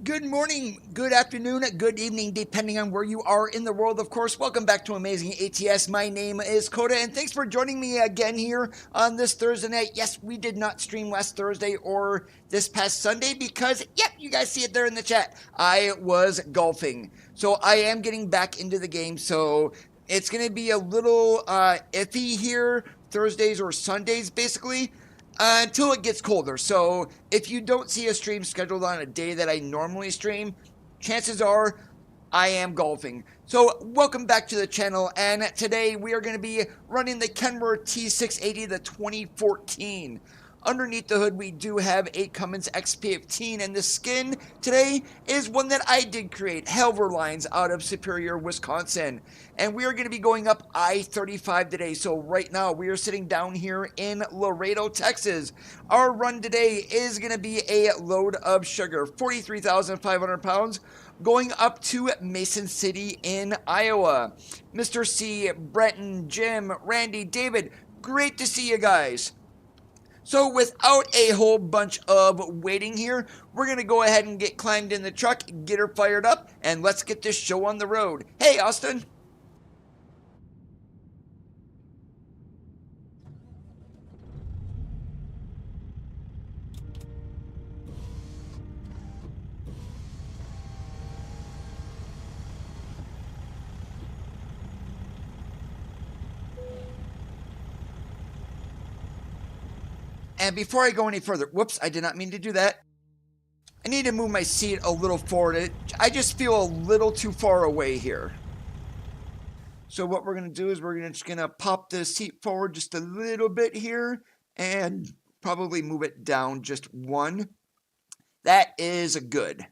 Good morning, good afternoon, good evening, depending on where you are in the world, of course. Welcome back to Amazing ATS. My name is Coda, and thanks for joining me again here on this Thursday night. Yes, we did not stream last Thursday or this past Sunday because, yep, you guys see it there in the chat. I was golfing. So I am getting back into the game, so it's going to be a little iffy here, Thursdays or Sundays, basically. Until it gets colder. So if you don't see a stream scheduled on a day that I normally stream, chances are I am golfing. So welcome back to the channel, and today we are going to be running the Kenworth T680, the 2014. Underneath the hood, we do have a Cummins X15, and the skin today is one that I did create, Helver Lines out of Superior, Wisconsin. And we are going to be going up I-35 today. So right now, we are sitting down here in Laredo, Texas. Our run today is going to be a load of sugar, 43,500 pounds, going up to Mason City in Iowa. Mr. C, Brenton, Jim, Randy, David, great to see you guys. So without a whole bunch of waiting here, we're going to go ahead and get climbed in the truck, get her fired up, and let's get this show on the road. Hey, Austin. And before I go any further, whoops, I did not mean to do that. I need to move my seat a little forward. I just feel a little too far away here. So what we're going to do is we're just going to pop the seat forward just a little bit here and probably move it down just one. That is good.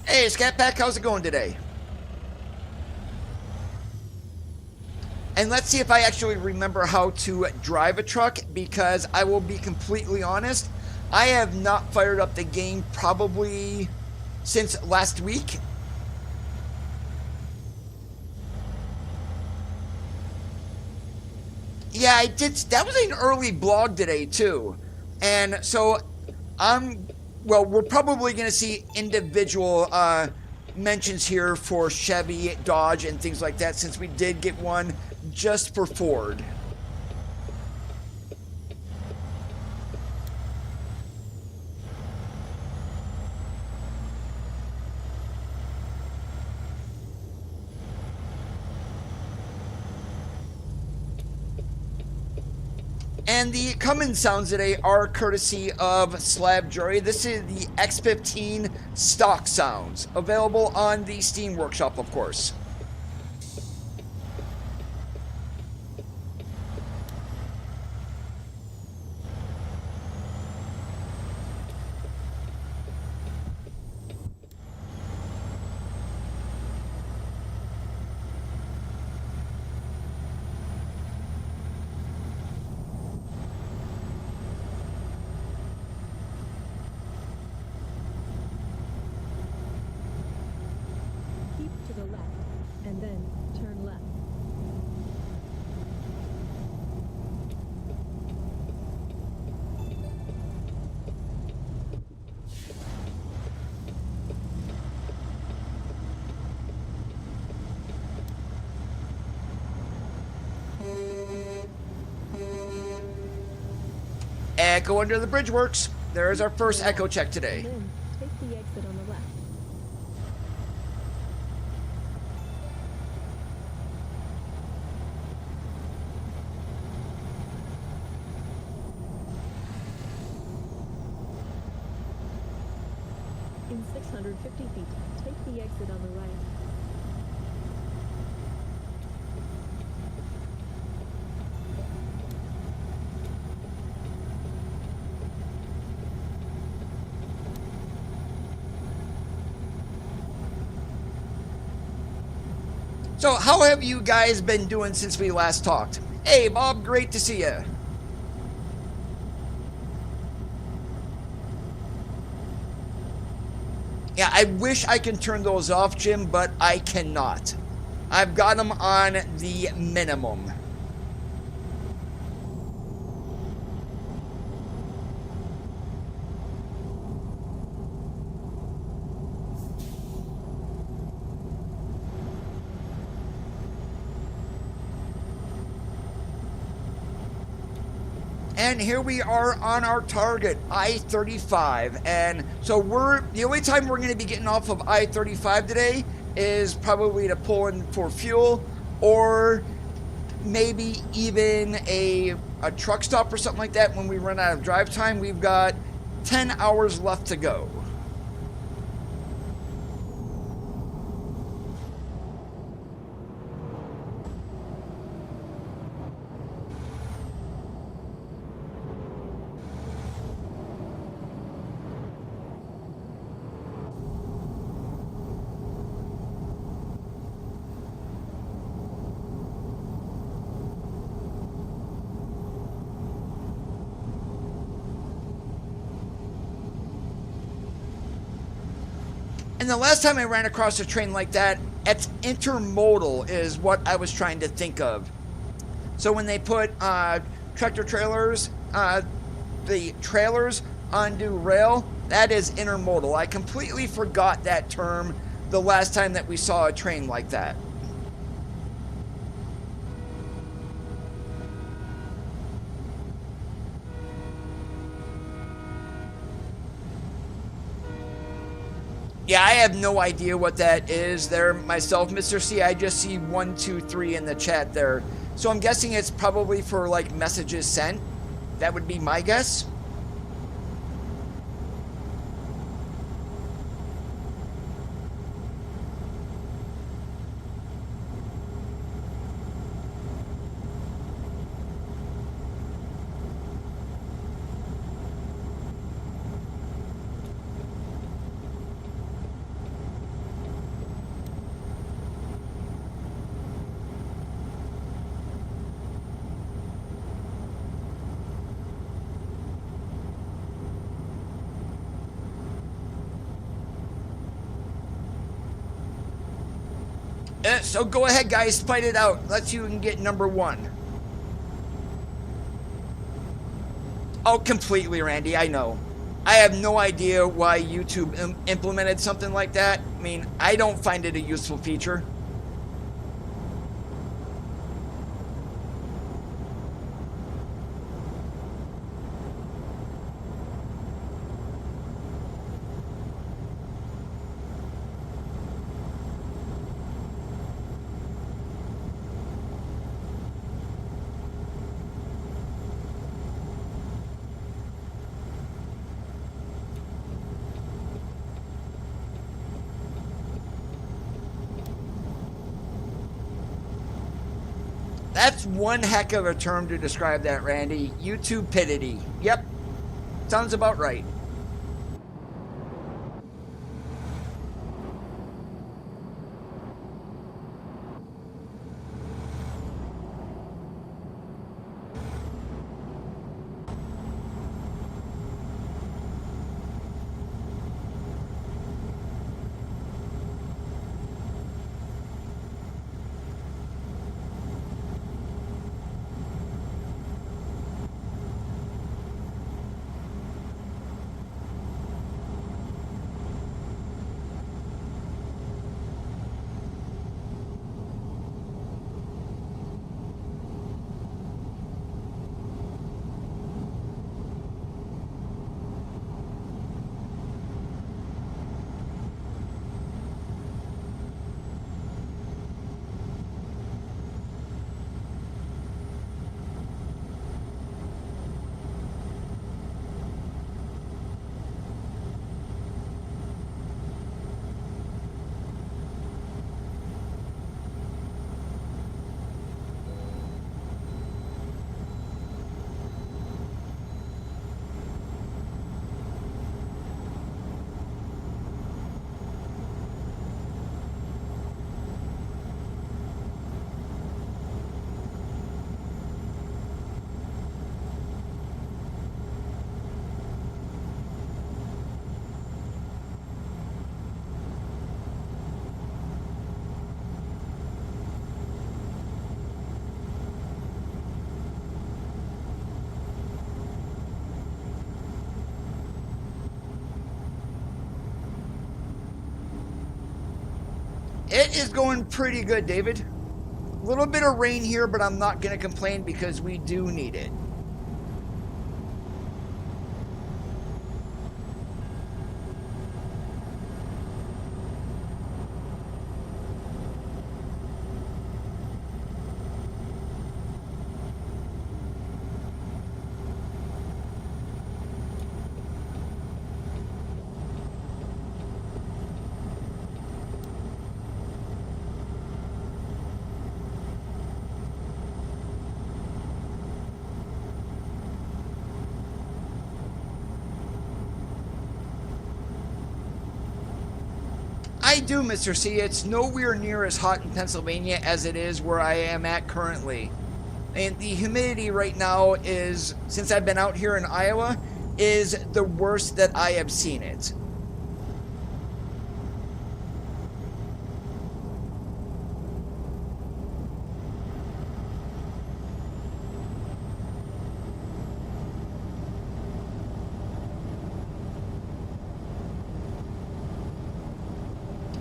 Hey, Scat Pack, how's it going today? And let's see if I actually remember how to drive a truck, because I will be completely honest, I have not fired up the game probably since last week. Yeah, I did. That was an early blog today too. And so well, we're probably going to see individual mentions here for Chevy, Dodge, and things like that, since we did get one just for Ford. And the Cummins sounds today are courtesy of Slab Jury. This is the X15 stock sounds, available on the Steam Workshop, of course. Echo under the bridge works. There is our first echo check today. Take the exit on the left. In 650 feet, take the exit on the right. So how have you guys been doing since we last talked? Hey, Bob, great to see you. Yeah, I wish I can turn those off, Jim, but I cannot. I've got them on the minimum. And here we are on our target, I-35. And so the only time we're going to be getting off of I-35 today is probably to pull in for fuel, or maybe even a truck stop or something like that when we run out of drive time. We've got 10 hours left to go. And the last time I ran across a train like that, it's intermodal is what I was trying to think of. So when they put tractor trailers, the trailers onto rail, that is intermodal. I completely forgot that term the last time that we saw a train like that. Yeah, I have no idea what that is there myself, Mr. C. I just see 1, 2, 3 in the chat there. So I'm guessing it's probably for like messages sent. That would be my guess. So go ahead, guys, fight it out. Let's see who can get number 1. Oh, completely, Randy, I know. I have no idea why YouTube implemented something like that. I mean, I don't find it a useful feature. That's one heck of a term to describe that, Randy. YouTube-pidity. Yep. Sounds about right. It is going pretty good, David. A little bit of rain here, but I'm not going to complain because we do need it. I do, Mr. C. It's nowhere near as hot in Pennsylvania as it is where I am at currently. And the humidity right now is, since I've been out here in Iowa, is the worst that I have seen it.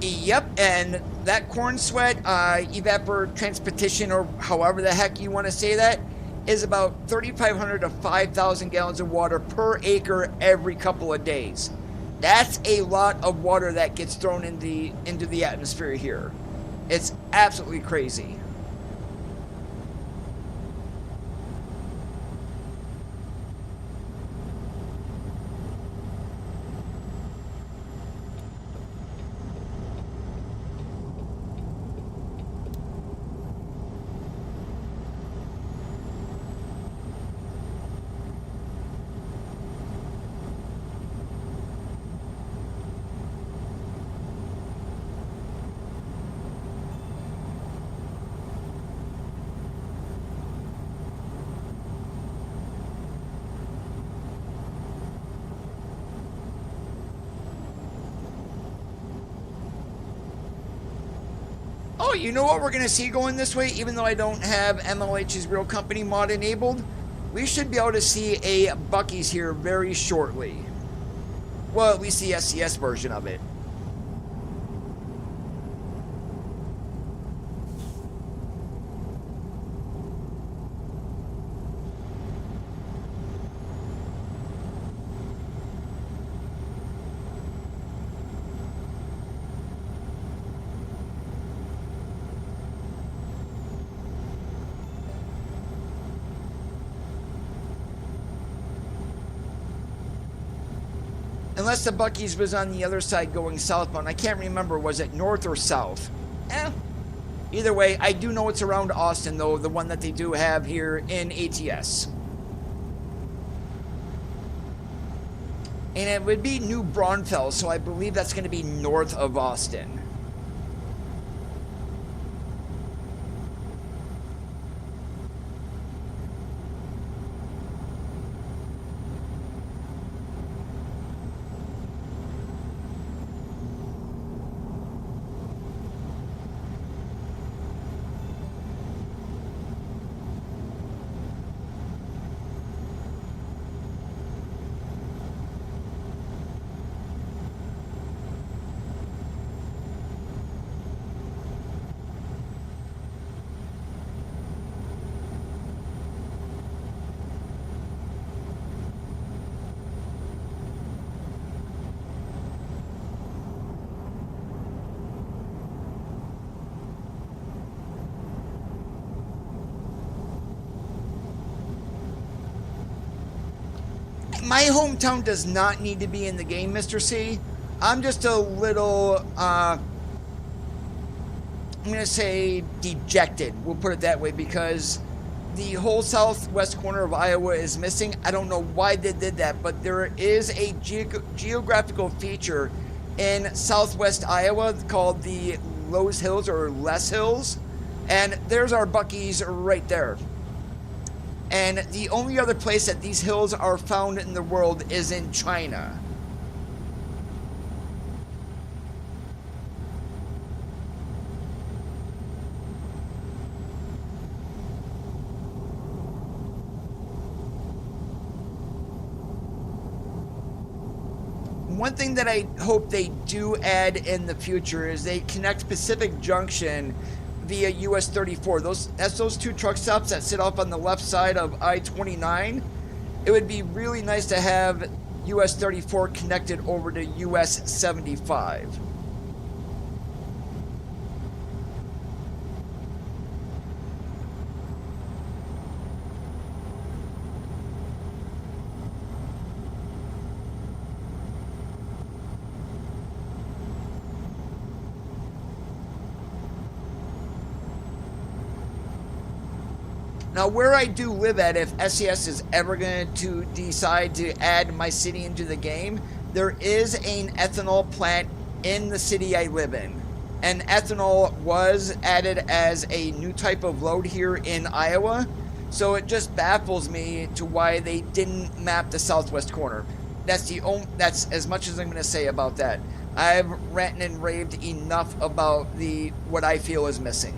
Yep, and that corn sweat, evapotranspiration, or however the heck you want to say that, is about 3,500 to 5,000 gallons of water per acre every couple of days. That's a lot of water that gets thrown into the atmosphere here. It's absolutely crazy. Oh, you know what we're going to see going this way? Even though I don't have MLH's Real Company mod enabled, we should be able to see a Buc-ee's here very shortly. Well, at least the SCS version of it. Unless the Buc-ee's was on the other side going southbound. I can't remember, was it north or south? Either way, I do know it's around Austin, though, the one that they do have here in ATS. And it would be New Braunfels, so I believe that's going to be north of Austin. My hometown does not need to be in the game, Mr. C. I'm just a little, I'm going to say dejected. We'll put it that way, because the whole southwest corner of Iowa is missing. I don't know why they did that, but there is a geographical feature in southwest Iowa called the Lowe's Hills or Les Hills. And there's our Buc-ee's right there. And the only other place that these hills are found in the world is in China. One thing that I hope they do add in the future is they connect Pacific Junction via US 34. That's those two truck stops that sit off on the left side of I-29. It would be really nice to have US 34 connected over to US 75. Now, where I do live at, if SES is ever going to decide to add my city into the game, there is an ethanol plant in the city I live in. And ethanol was added as a new type of load here in Iowa. So it just baffles me to why they didn't map the southwest corner. That's as much as I'm going to say about that. I've ranted and raved enough about what I feel is missing.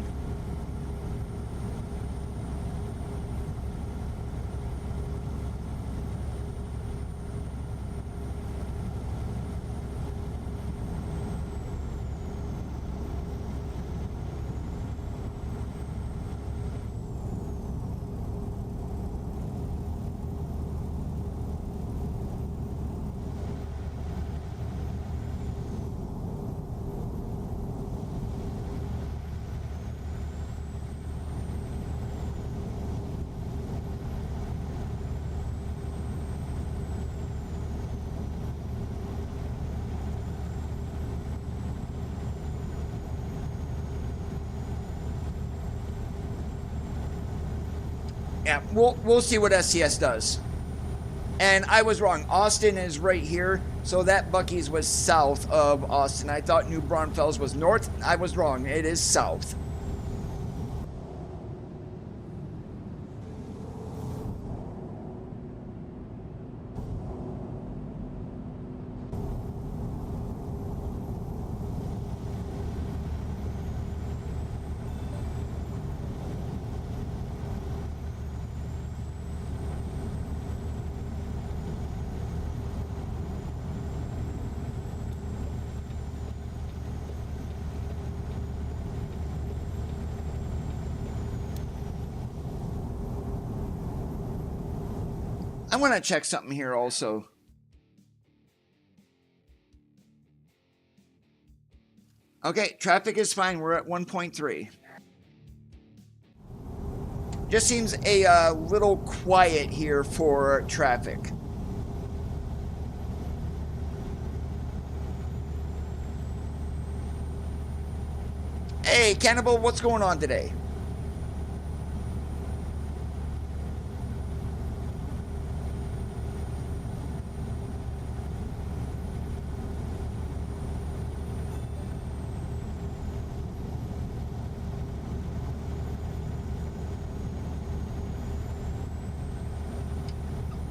Yeah, we'll see what SCS does. And I was wrong. Austin is right here, so that Buc-ee's was south of Austin. I thought New Braunfels was north. I was wrong. It is south. I want to check something here also. Okay, traffic is fine. We're at 1.3. Just seems a little quiet here for traffic. Hey, Cannibal, what's going on today?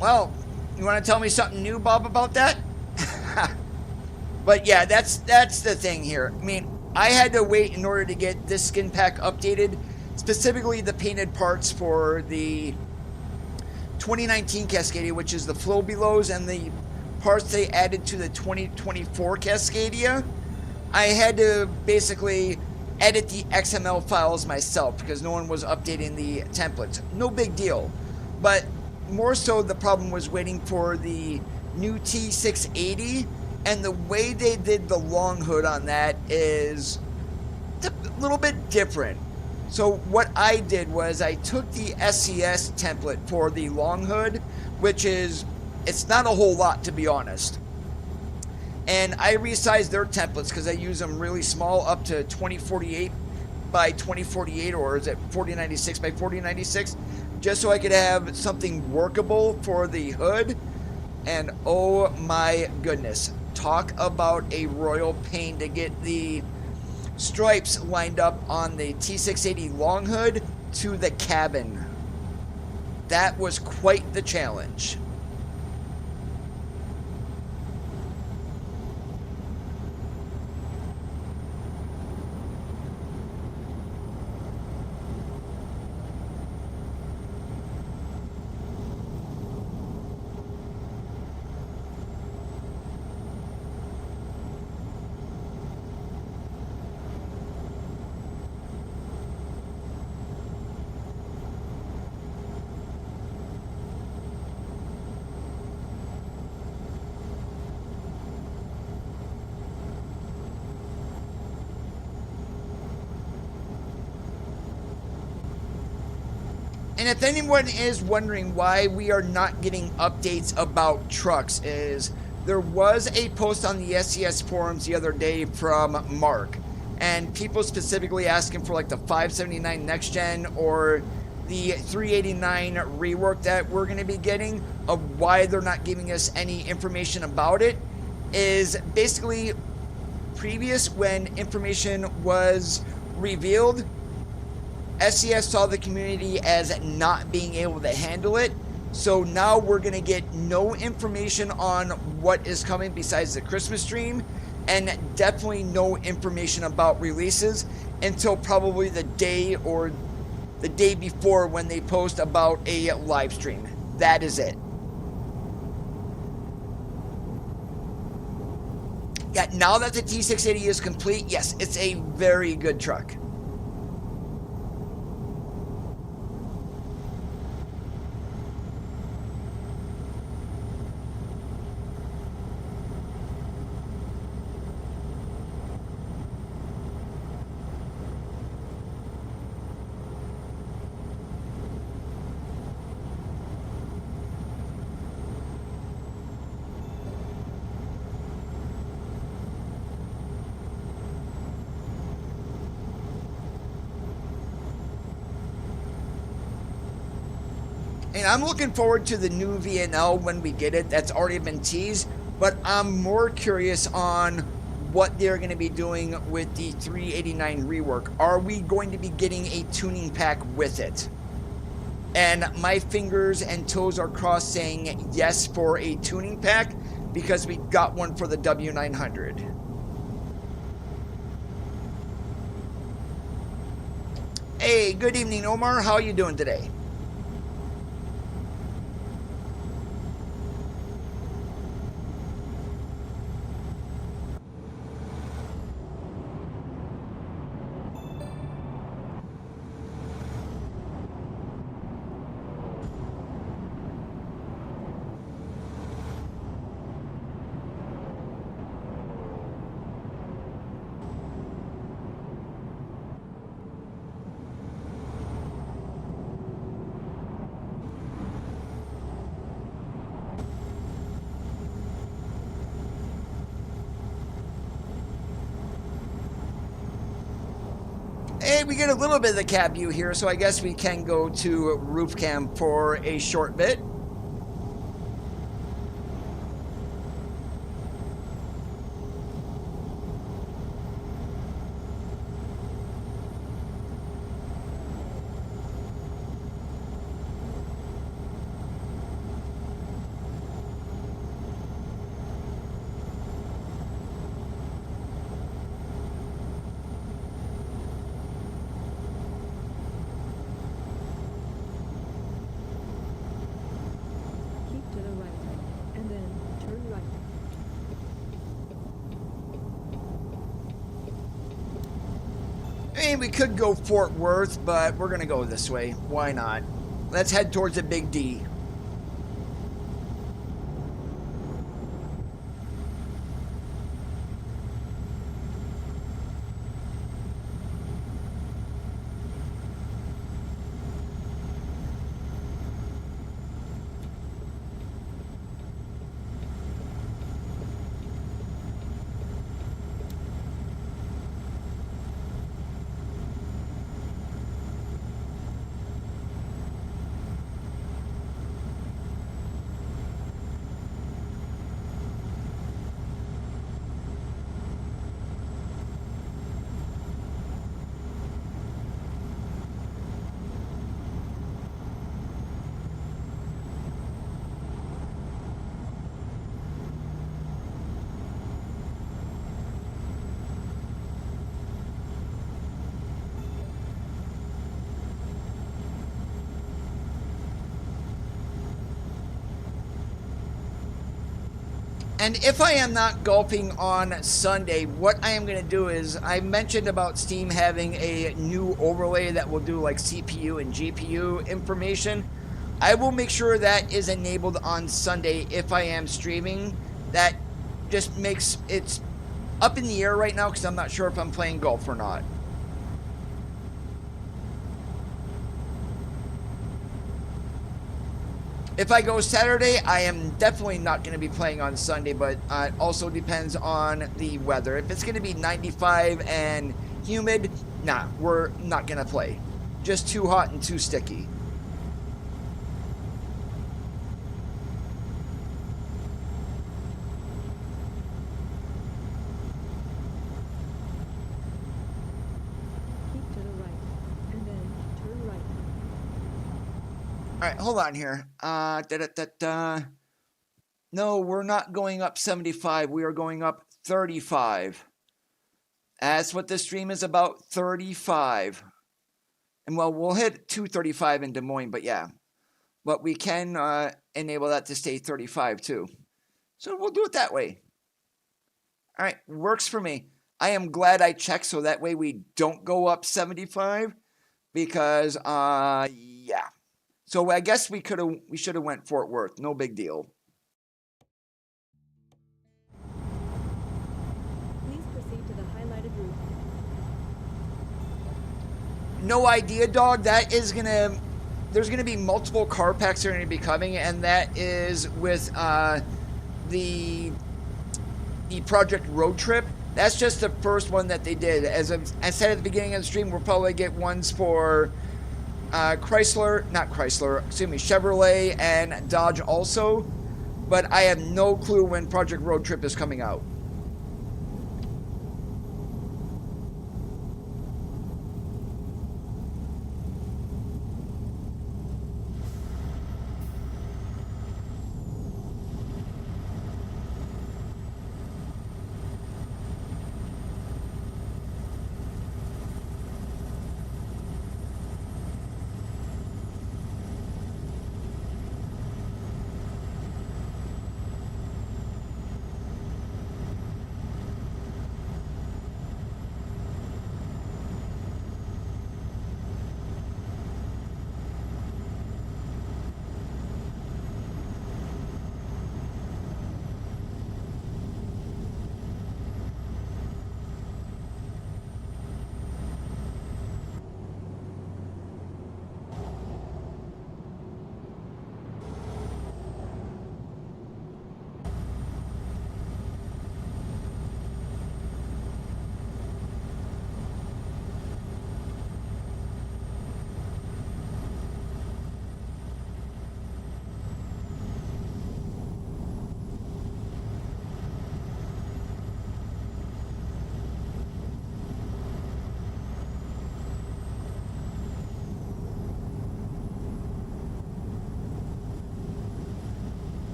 Well, you want to tell me something new, Bob, about that? But yeah, that's the thing here. I mean, I had to wait in order to get this skin pack updated, specifically the painted parts for the 2019 Cascadia, which is the flow belows, and the parts they added to the 2024 Cascadia. I had to basically edit the XML files myself because no one was updating the templates. No big deal. But more so, the problem was waiting for the new T680, and the way they did the long hood on that is a little bit different. So what I did was I took the SCS template for the long hood, which is, it's not a whole lot to be honest, and I resized their templates because I use them really small, up to 2048 by 2048, or is it 4096 by 4096, just so I could have something workable for the hood. And oh my goodness, talk about a royal pain to get the stripes lined up on the T680 long hood to the cabin. That was quite the challenge. And if anyone is wondering why we are not getting updates about trucks, is there was a post on the SCS forums the other day from Mark, and people specifically asking for like the 579 next gen or the 389 rework that we're going to be getting, of why they're not giving us any information about it, is basically previous, when information was revealed, SCS saw the community as not being able to handle it. So now we're going to get no information on what is coming besides the Christmas stream, and definitely no information about releases until probably the day or the day before when they post about a live stream. That is it. Yeah, now that the T680 is complete, yes, it's a very good truck. And I'm looking forward to the new VNL when we get it. That's already been teased. But I'm more curious on what they're going to be doing with the 389 rework. Are we going to be getting a tuning pack with it? And my fingers and toes are crossed saying yes for a tuning pack, because we got one for the W900. Hey, good evening, Omar. How are you doing today? Hey, we get a little bit of the cab view here, so I guess we can go to roof cam for a short bit. I mean, we could go Fort Worth, but we're going to go this way. Why not? Let's head towards the Big D. And if I am not golfing on Sunday, what I am going to do is, I mentioned about Steam having a new overlay that will do like CPU and GPU information. I will make sure that is enabled on Sunday if I am streaming. That just makes it's up in the air right now because I'm not sure if I'm playing golf or not. If I go Saturday, I am definitely not going to be playing on Sunday, but it also depends on the weather. If it's going to be 95 and humid, nah, we're not going to play. Just too hot and too sticky. right, hold on here. No, we're not going up 75. We are going up 35. That's what this stream is about, 35. And well, we'll hit 235 in Des Moines, but yeah. But we can enable that to stay 35 too. So we'll do it that way. All right, works for me. I am glad I checked so that way we don't go up 75 because, yeah. So I guess we should have went Fort Worth. No big deal. Please proceed to the highlighted route. No idea, dog. That is gonna. There's gonna be multiple car packs that are gonna be coming, and that is with the Project Road Trip. That's just the first one that they did. As I said at the beginning of the stream, we'll probably get ones for Chevrolet and Dodge also. But I have no clue when Project Road Trip is coming out.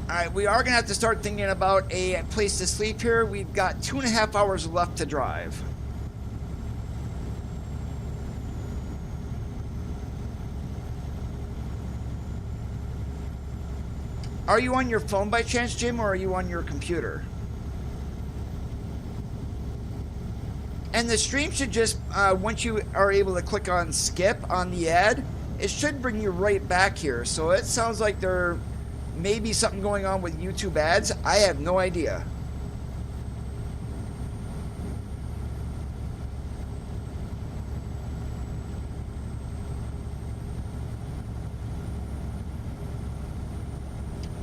All right, we are going to have to start thinking about a place to sleep here. We've got 2.5 hours left to drive. Are you on your phone by chance, Jim, or are you on your computer? And the stream should just, once you are able to click on skip on the ad, it should bring you right back here. So it sounds like there may be something going on with YouTube ads. I have no idea.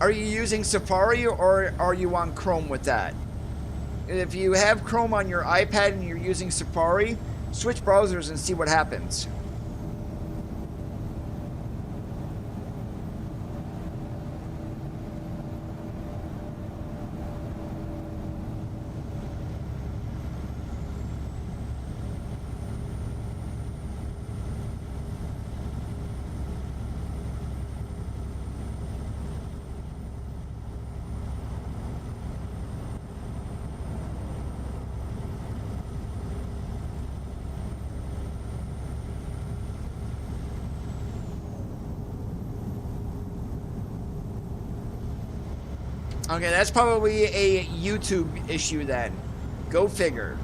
Are you using Safari or are you on Chrome with that? If you have Chrome on your iPad and you're using Safari, switch browsers and see what happens. Okay, that's probably a YouTube issue then. Go figure.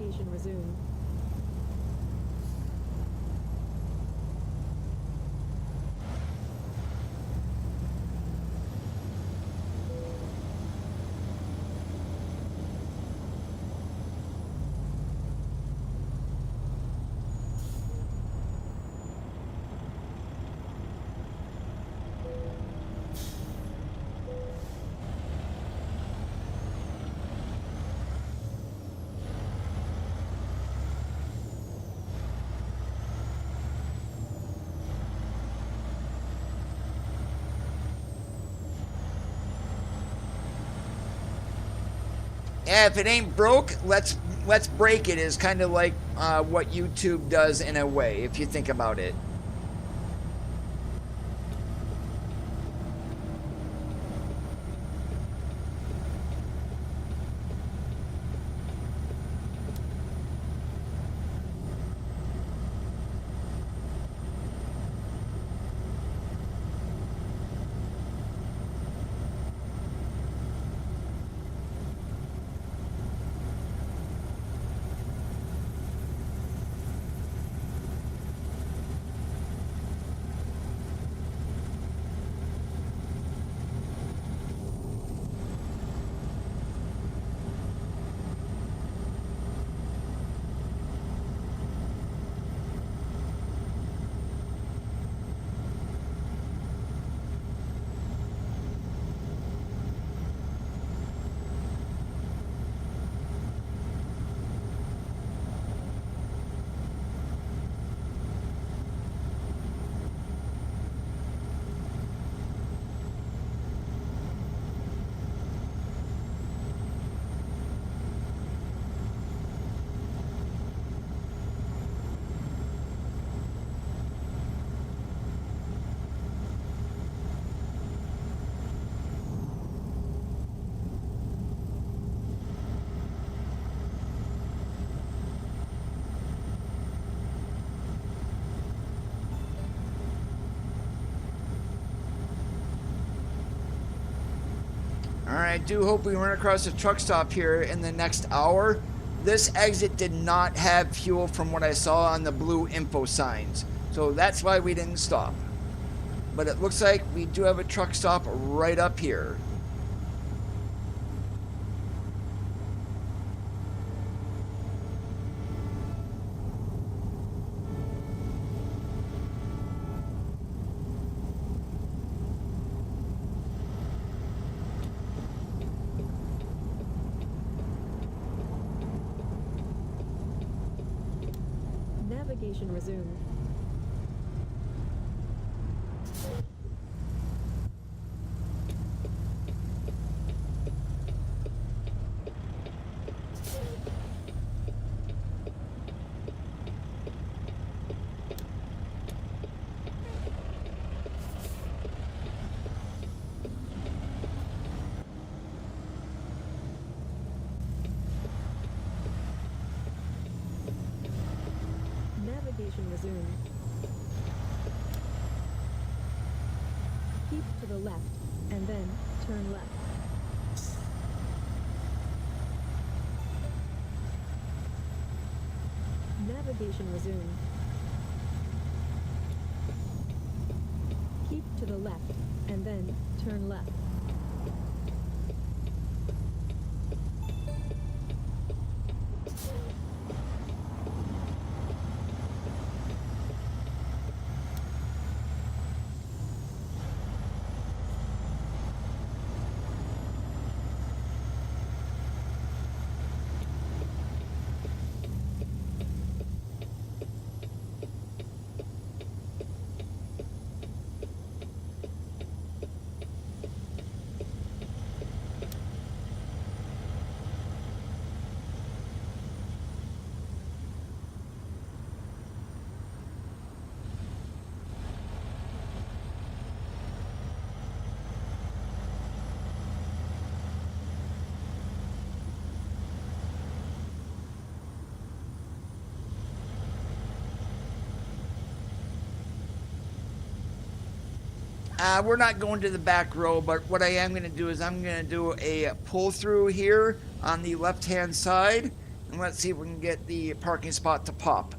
Navigation resumed. Yeah, if it ain't broke, let's break it is kind of like what YouTube does in a way, if you think about it. Alright, I do hope we run across a truck stop here in the next hour. This exit did not have fuel from what I saw on the blue info signs, so that's why we didn't stop. But it looks like we do have a truck stop right up here. Navigation resumed. Navigation resumed. Keep to the left, and then turn left. Navigation resumed. Keep to the left, and then turn left. We're not going to the back row, but what I am going to do is I'm going to do a pull through here on the left hand side, And let's see if we can get the parking spot to pop.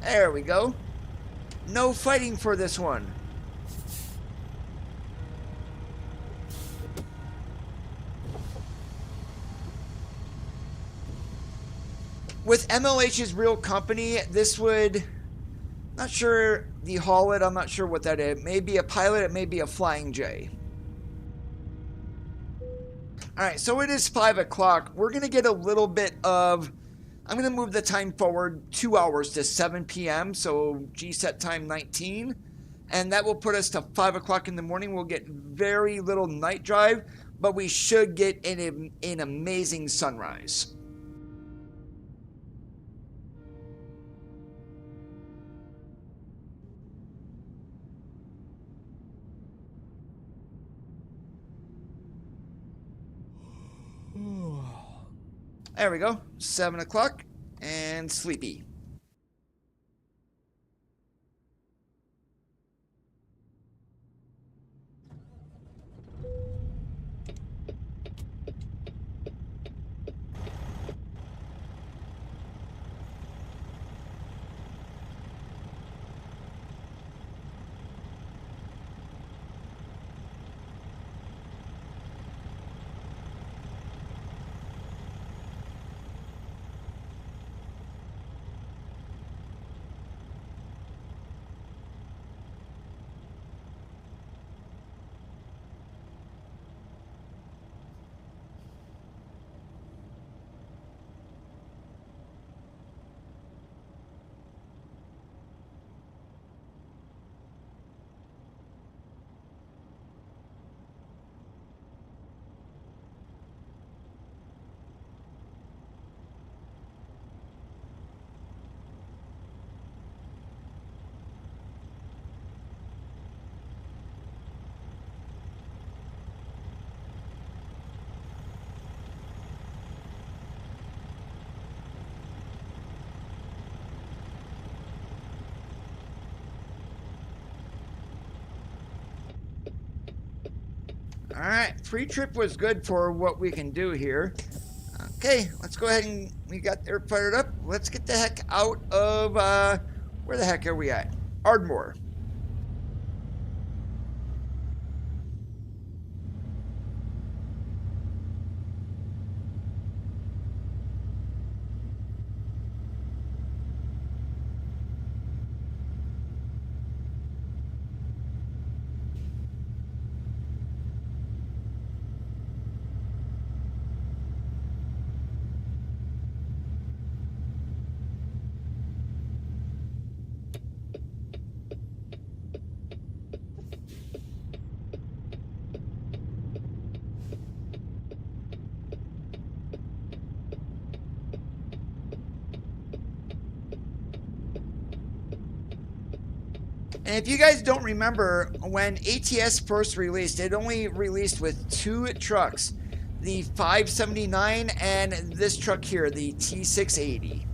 There we go. No fighting for this one. With MLH's real company, this would, not sure the Hollet, I'm not sure what that is. It may be a pilot, it may be a Flying J. Alright, so it is 5 o'clock. We're going to get a little bit of, I'm going to move the time forward 2 hours to 7 p.m., so GSet time 19. And that will put us to 5 o'clock in the morning. We'll get very little night drive, but we should get an amazing sunrise. There we go, 7 o'clock, and sleepy. Alright, pre-trip was good for what we can do here. Okay, let's go ahead and we got there fired up. Let's get the heck out of, where the heck are we at? Ardmore. And if you guys don't remember, when ATS first released, it only released with 2 trucks. The 579 and this truck here, the T680.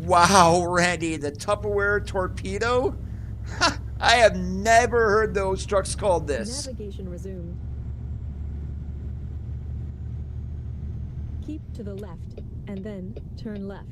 Wow, Randy, the Tupperware torpedo? I have never heard those trucks called this. Navigation resumed. Keep to the left, and then turn left.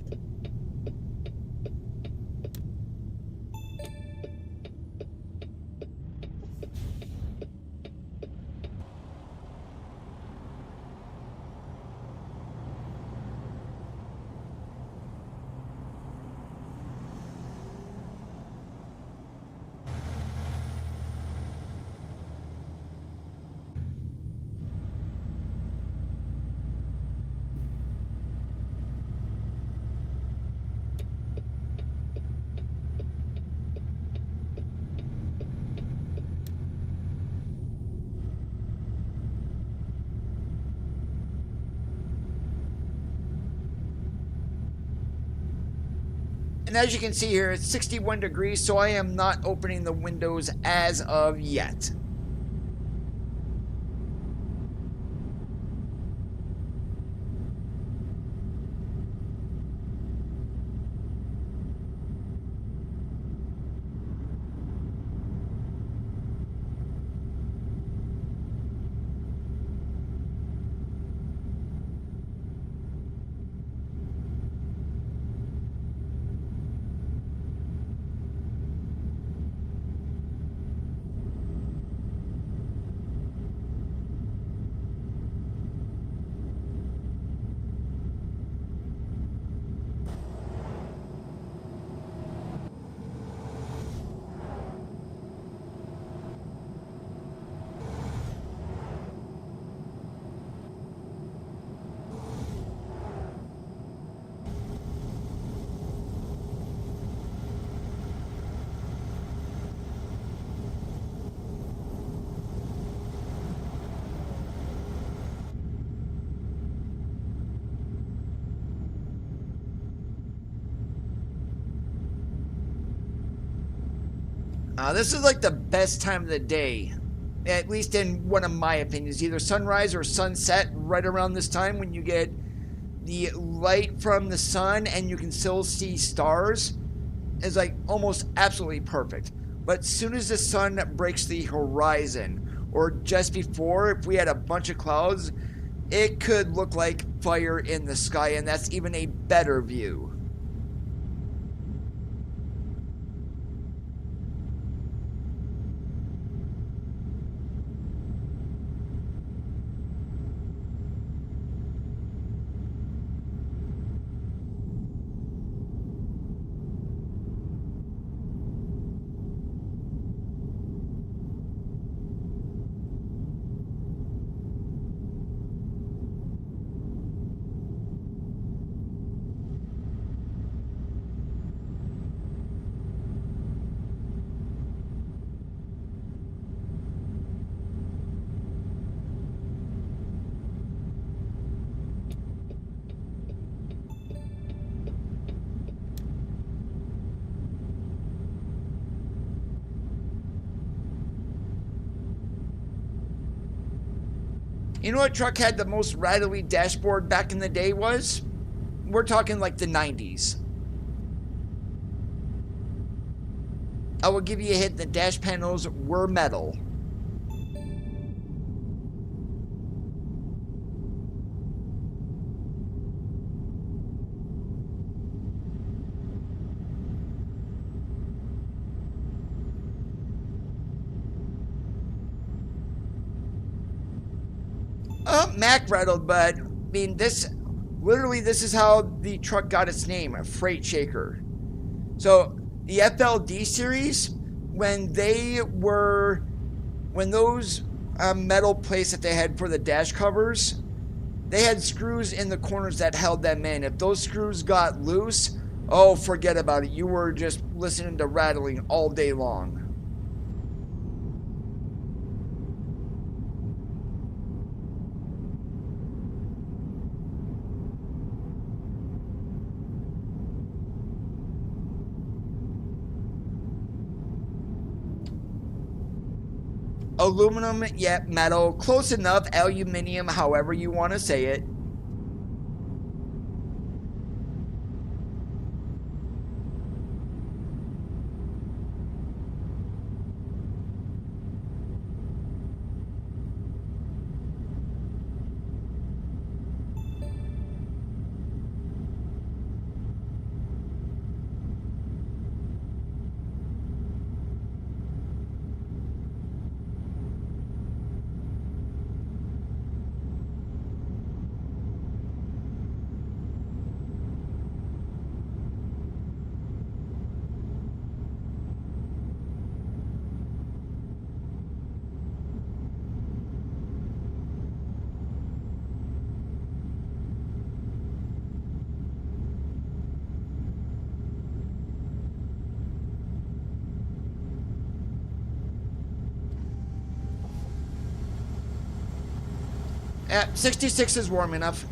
And as you can see here, it's 61 degrees, so I am not opening the windows as of yet. This is like the best time of the day, at least in one of my opinions. Either sunrise or sunset right around this time when you get the light from the sun and you can still see stars is like almost absolutely perfect. But as soon as the sun breaks the horizon, or just before, if we had a bunch of clouds, it could look like fire in the sky, and that's even a better view. You know what truck had the most rattly dashboard back in the day was? We're talking like the 90s. I will give you a hint, the dash panels were metal. Mac rattled, but I mean, this is how the truck got its name, a freight shaker. So the FLD series, when those metal plates that they had for the dash covers, they had screws in the corners that held them in. If those screws got loose, oh, forget about it. You were just listening to rattling all day long. Aluminum, yet metal, close enough, aluminium, however you want to say it. Yeah, 66 is warm enough.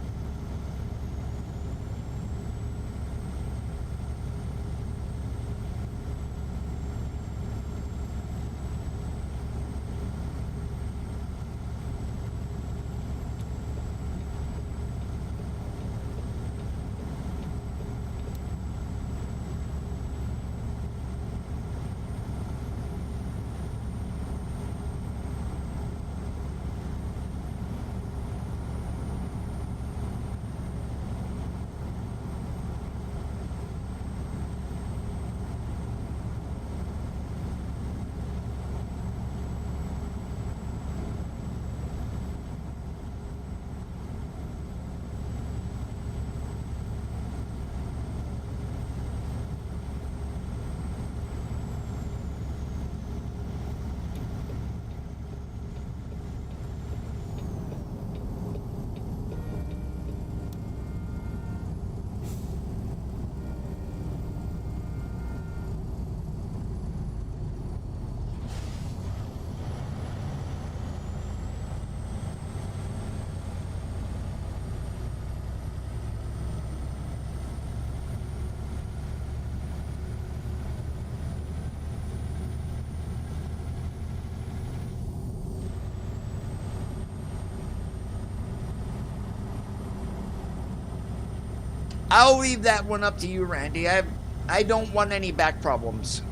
I'll leave that one up to you, Randy. I don't want any back problems.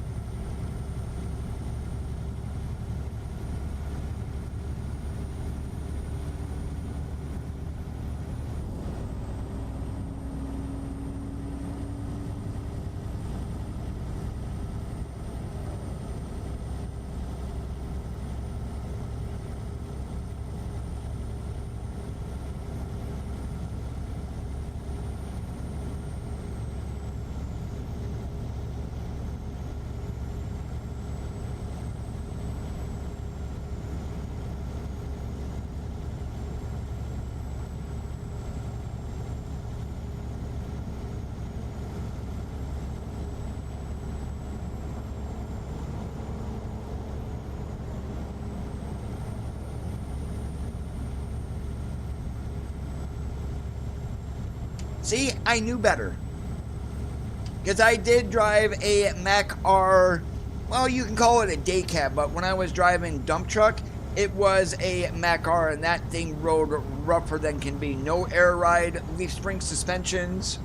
See, I knew better. Because I did drive a Mac R, well, you can call it a day cab, but when I was driving dump truck, it was a Mac R, and that thing rode rougher than can be. No air ride, leaf spring suspensions.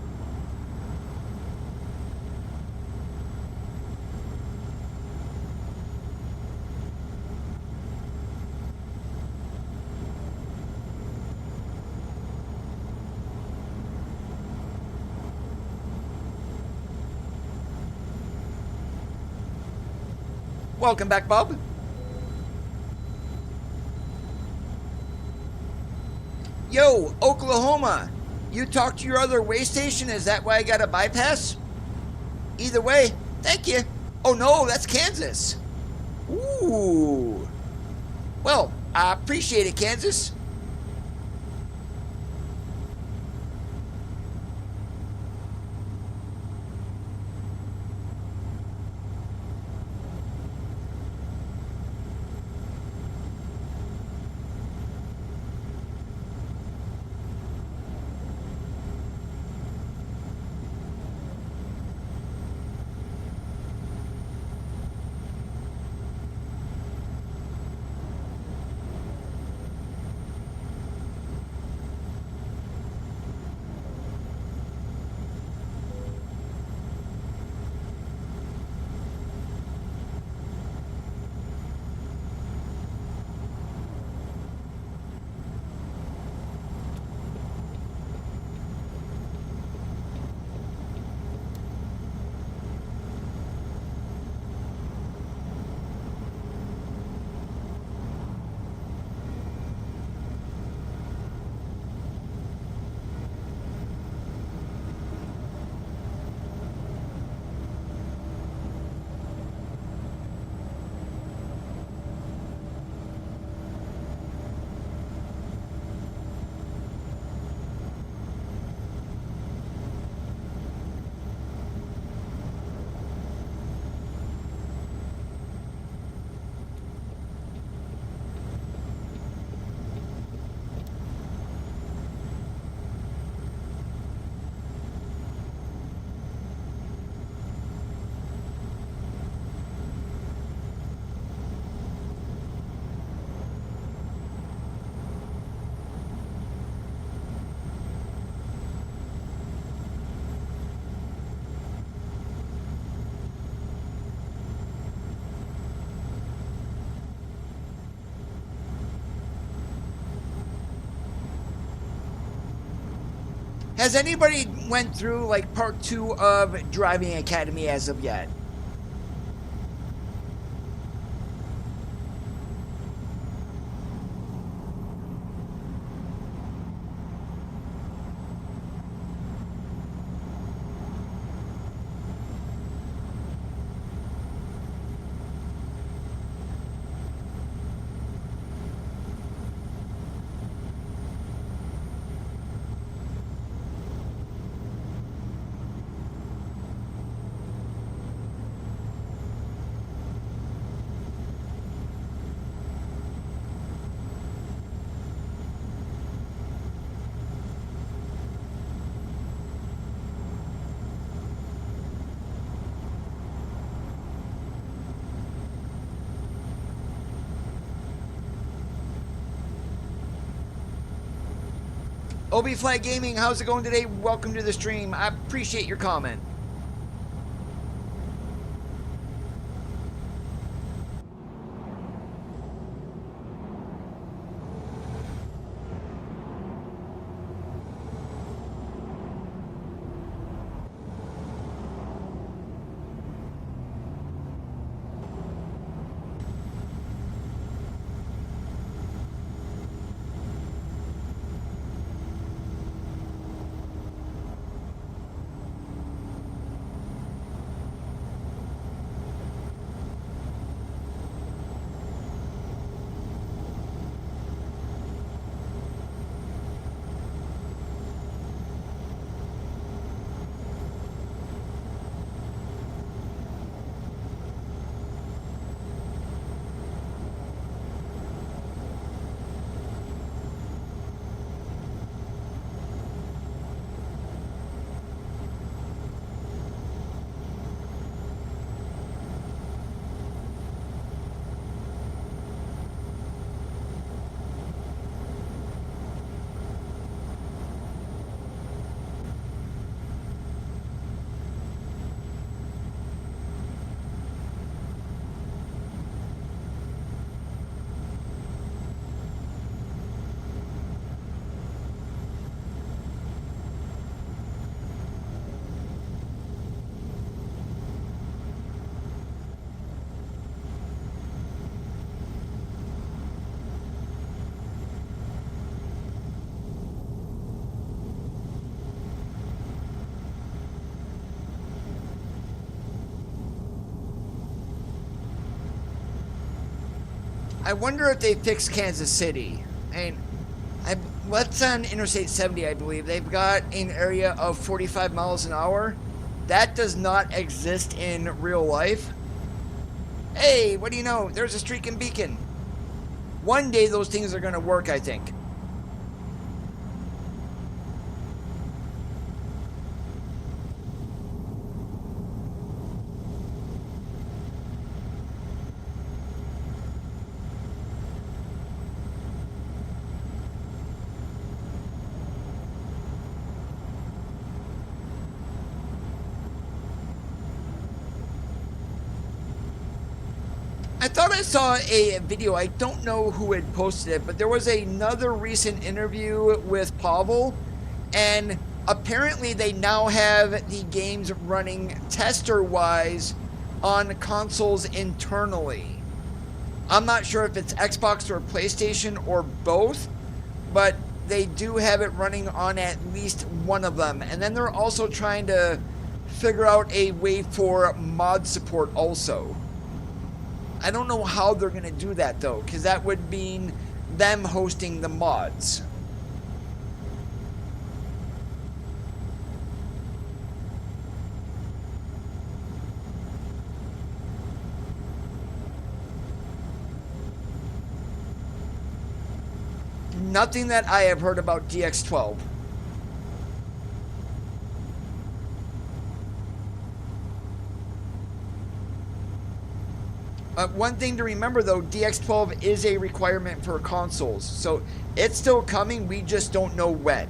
Welcome back, Bob. Yo, Oklahoma, you talked to your other way station? Is that why I got a bypass? Either way, thank you. Oh no, that's Kansas. Ooh. Well, I appreciate it, Kansas. Has anybody went through like part 2 of Driving Academy as of yet? Obi Flag Gaming, how's it going today? Welcome to the stream. I appreciate your comment. I wonder if they fixed Kansas City. What's on Interstate 70, I believe? They've got an area of 45 miles an hour. That does not exist in real life. Hey, what do you know? There's a streaking beacon. One day those things are going to work, I think. I thought I saw a video, I don't know who had posted it, but there was another recent interview with Pavel, and apparently they now have the games running tester-wise on consoles internally. I'm not sure if it's Xbox or PlayStation or both, but they do have it running on at least one of them. And then they're also trying to figure out a way for mod support also. I don't know how they're going to do that, though, because that would mean them hosting the mods. Nothing that I have heard about DX12. One thing to remember, though, DX12 is a requirement for consoles, so it's still coming, we just don't know when.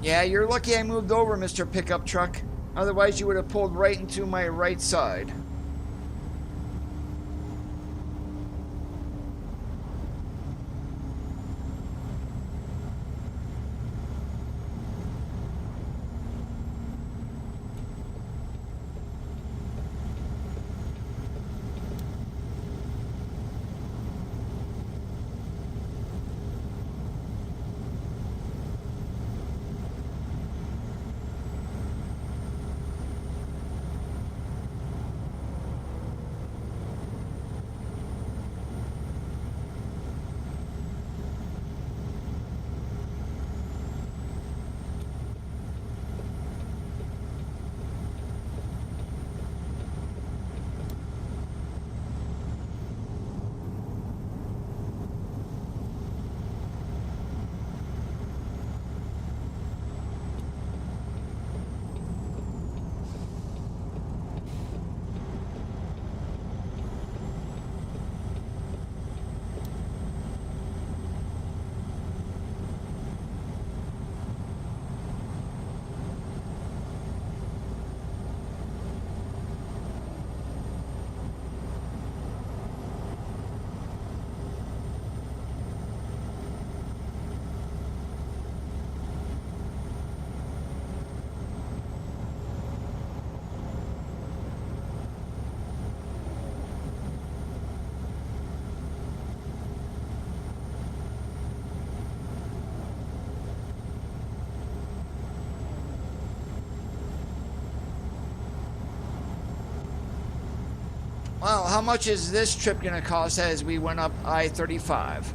Yeah, you're lucky I moved over, Mr. Pickup Truck. Otherwise, you would have pulled right into my right side. how much is this trip going to cost as we went up I-35?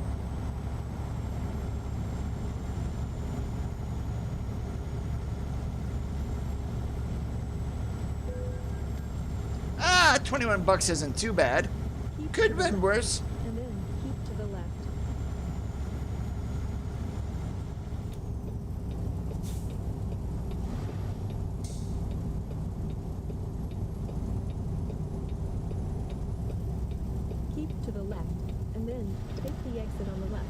Ah, 21 bucks isn't too bad. Could have been worse. And then keep to the left. Keep to the left, and then take the exit on the left.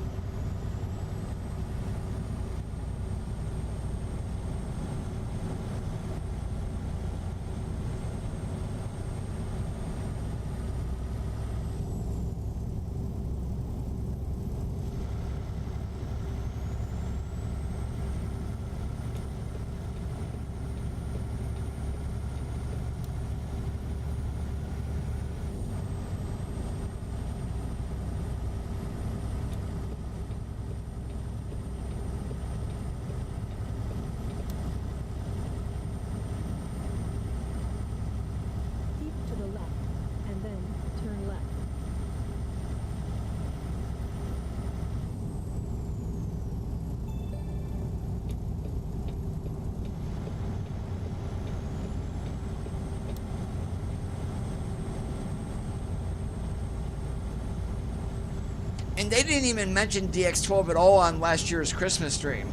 Keep to the left, and then turn left. And they didn't even mention DX12 at all on last year's Christmas stream.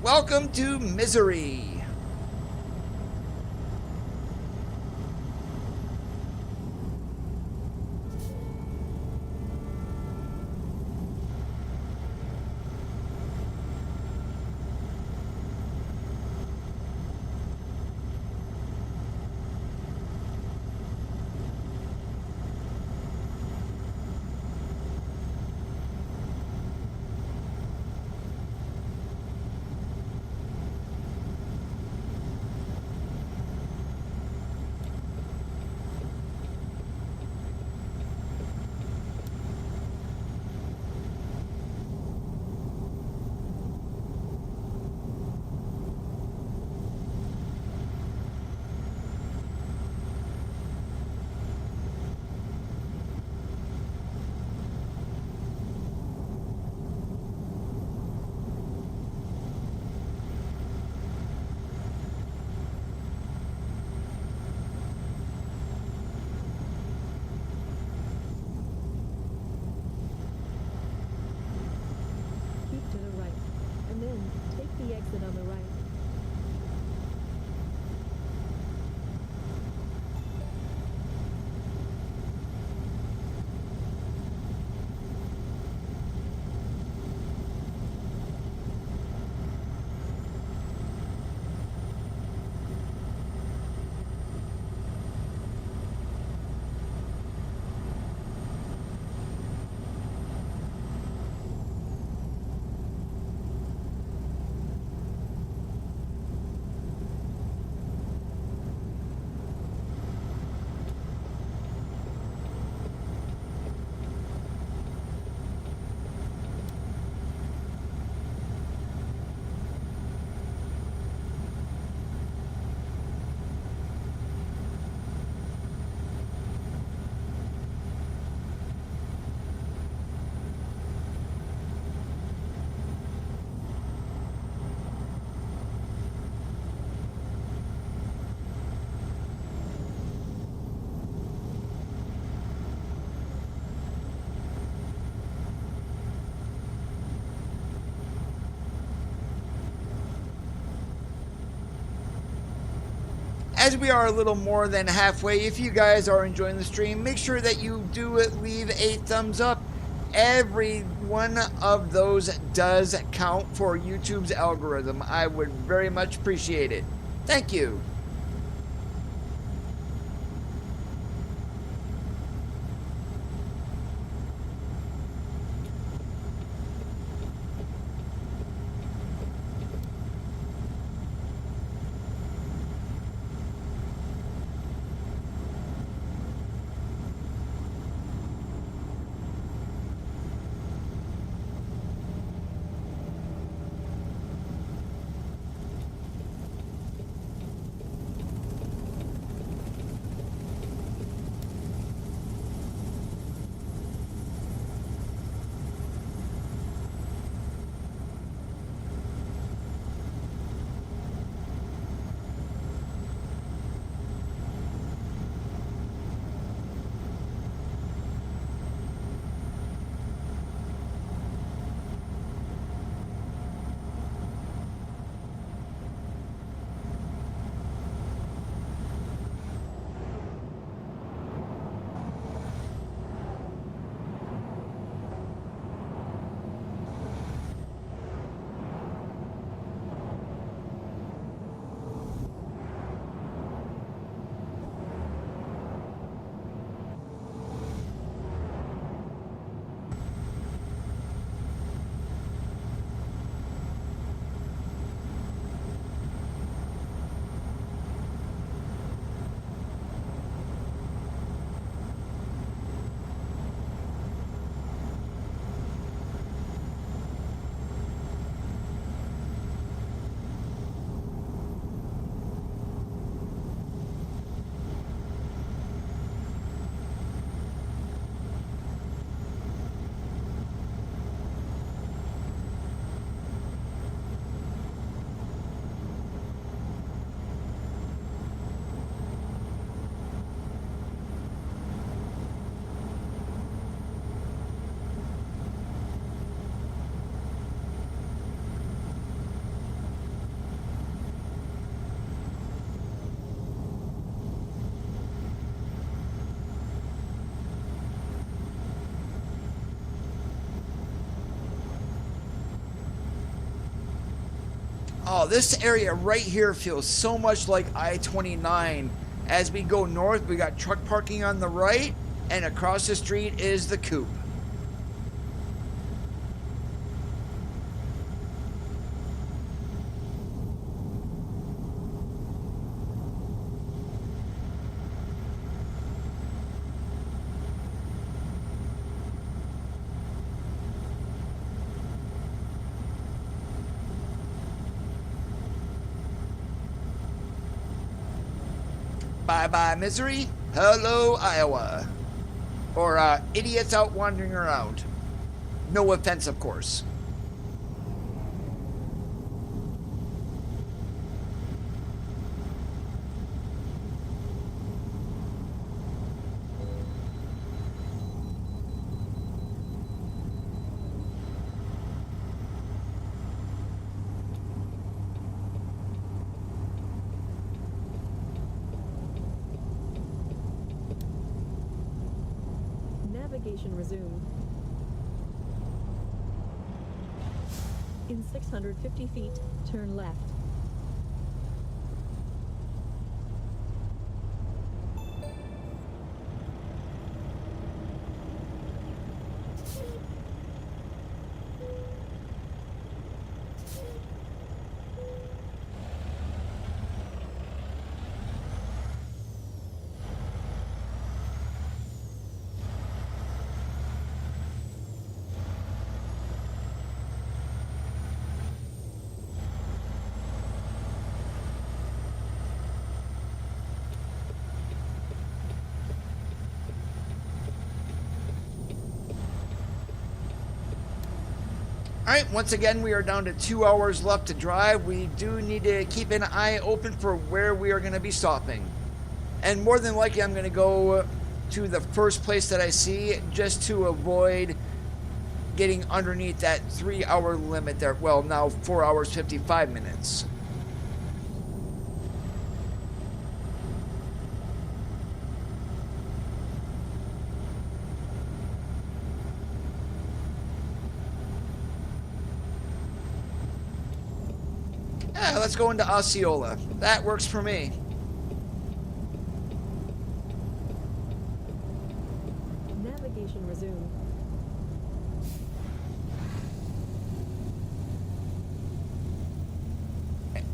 Welcome to Misery. Keep to the right, and then take the exit on the right. As we are a little more than halfway, if you guys are enjoying the stream, make sure that you do leave a thumbs up. Every one of those does count for YouTube's algorithm. I would very much appreciate it. Thank you. Oh, this area right here feels so much like I-29. As we go north, we got truck parking on the right, and across the street is the coupe. Bye-bye, misery. Hello, Iowa. Or, idiots out wandering around. No offense, of course. Navigation resumed. In 650 feet, turn left. Alright, once again, we are down to 2 hours left to drive. We do need to keep an eye open for where we are going to be stopping. And more than likely, I'm going to go to the first place that I see just to avoid getting underneath that 3-hour limit there. Well, now 4 hours, 55 minutes. Yeah, let's go into Osceola. That works for me. Navigation resumed.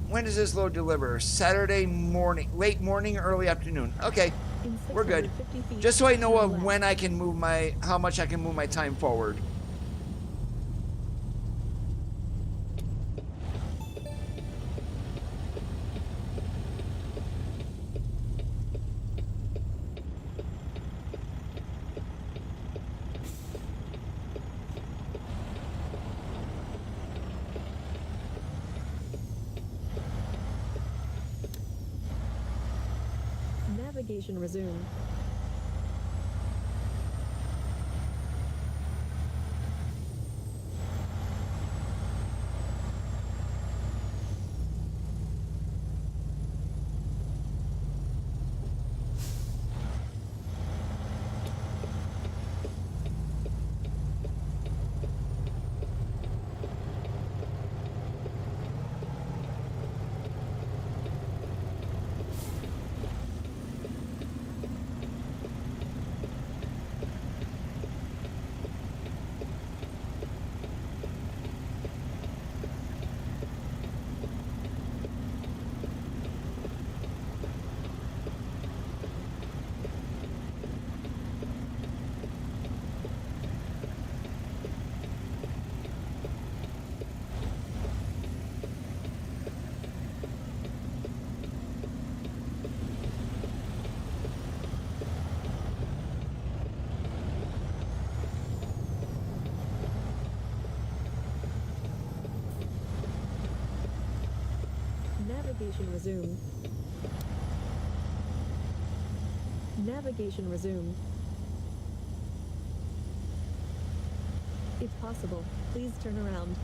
When does this load deliver? Saturday morning, late morning, early afternoon. Okay, we're good. Just so I know of when I can move how much I can move my time forward. Navigation resumed. Navigation resumed. Navigation resumed. If possible, please turn around.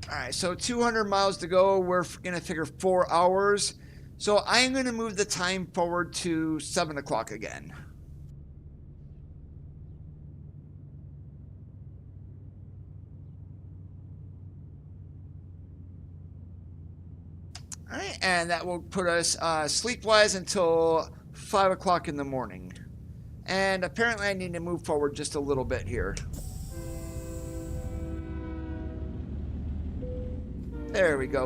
All right, so 200 miles to go. We're going to figure 4 hours. So I'm going to move the time forward to 7 o'clock again. All right, and that will put us sleep-wise until 5 o'clock in the morning. And apparently I need to move forward just a little bit here. There we go.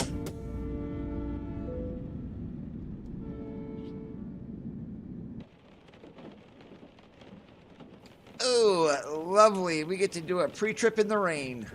Oh, lovely. We get to do a pre-trip in the rain.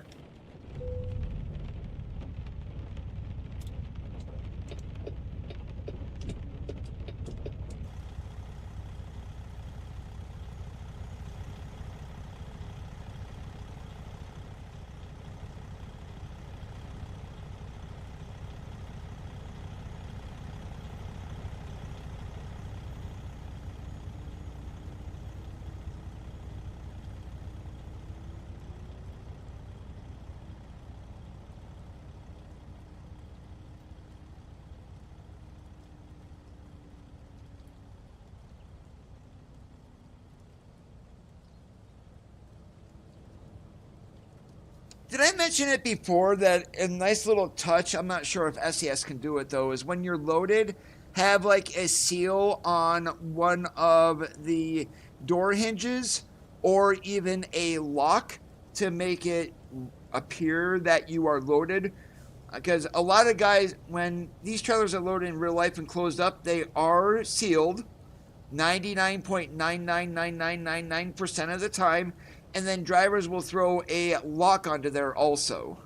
Did I mention it before that a nice little touch, I'm not sure if SES can do it though, is when you're loaded, have like a seal on one of the door hinges or even a lock to make it appear that you are loaded. Because a lot of guys, when these trailers are loaded in real life and closed up, they are sealed 99.999999% of the time, and then drivers will throw a lock onto there also.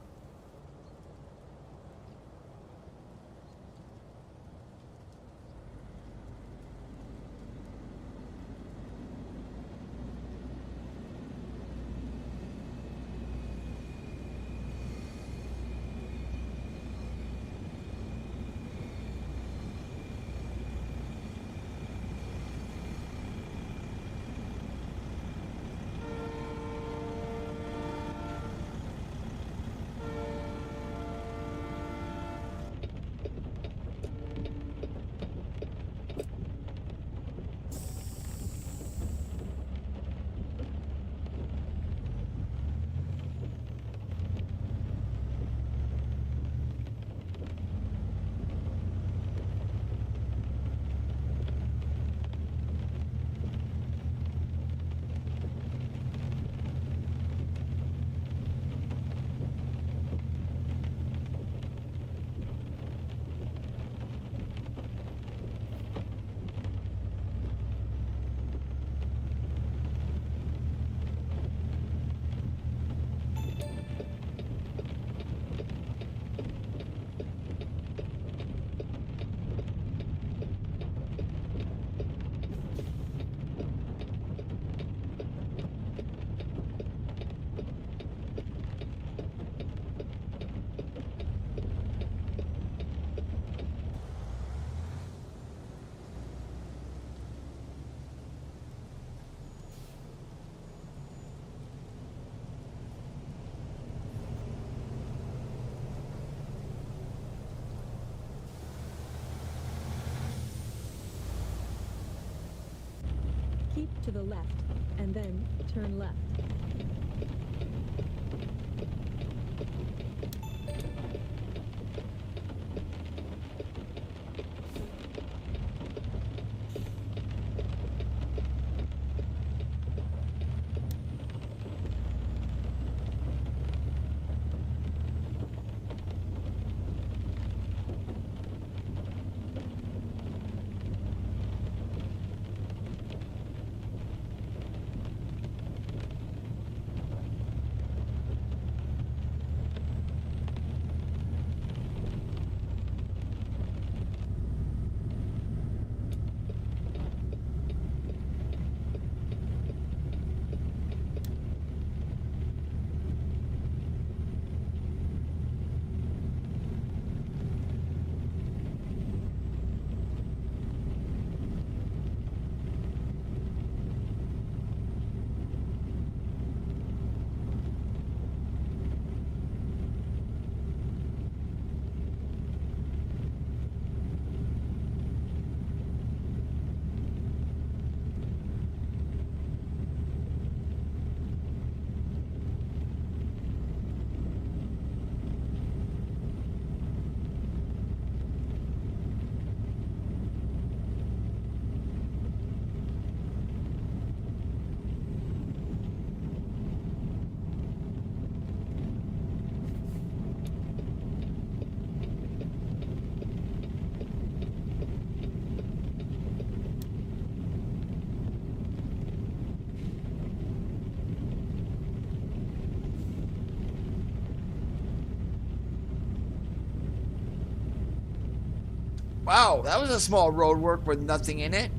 Keep to the left, and then turn left. Wow, that was a small road work with nothing in it.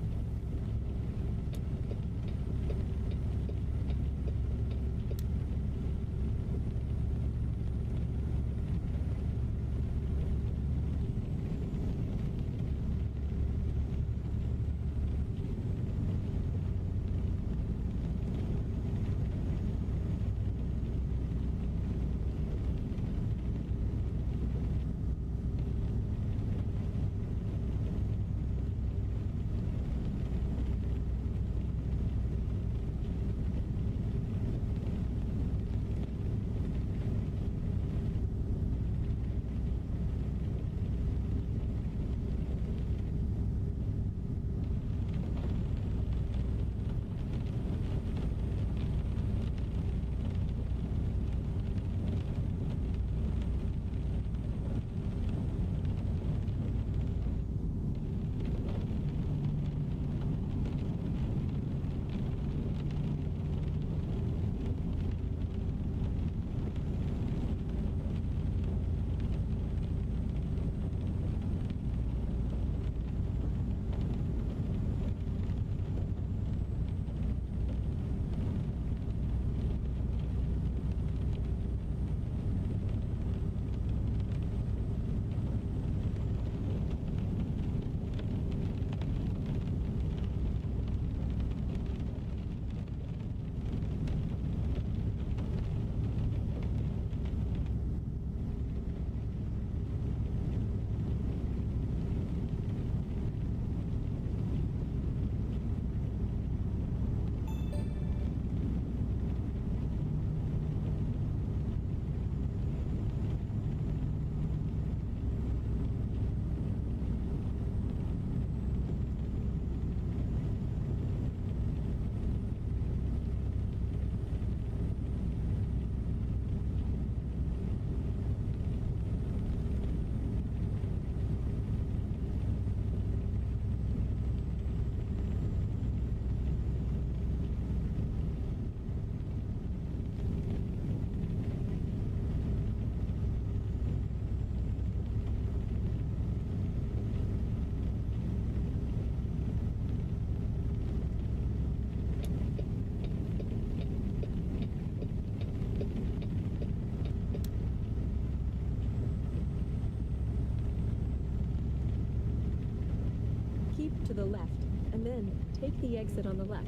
Keep to the left, and then take the exit on the left.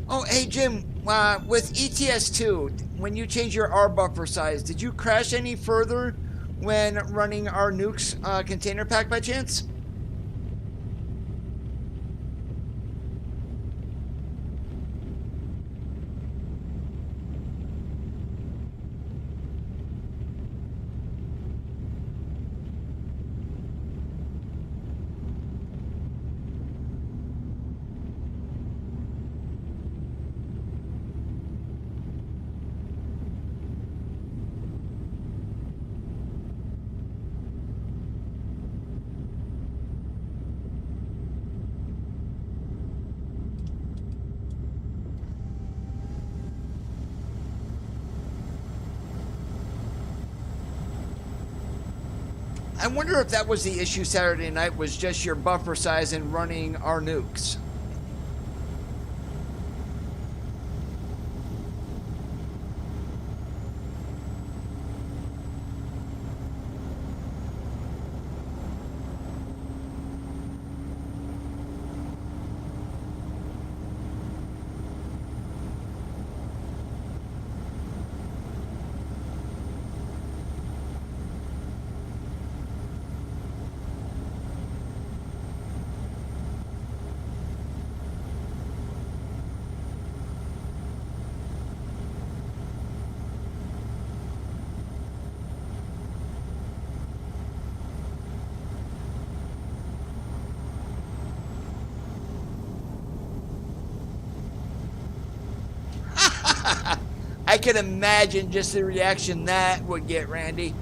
Oh, hey Jim, with ETS2, when you change your R buffer size, did you crash any further when running our nukes container pack by chance? I wonder if that was the issue Saturday night, was just your buffer size and running our nukes. I can imagine just the reaction that would get, Randy.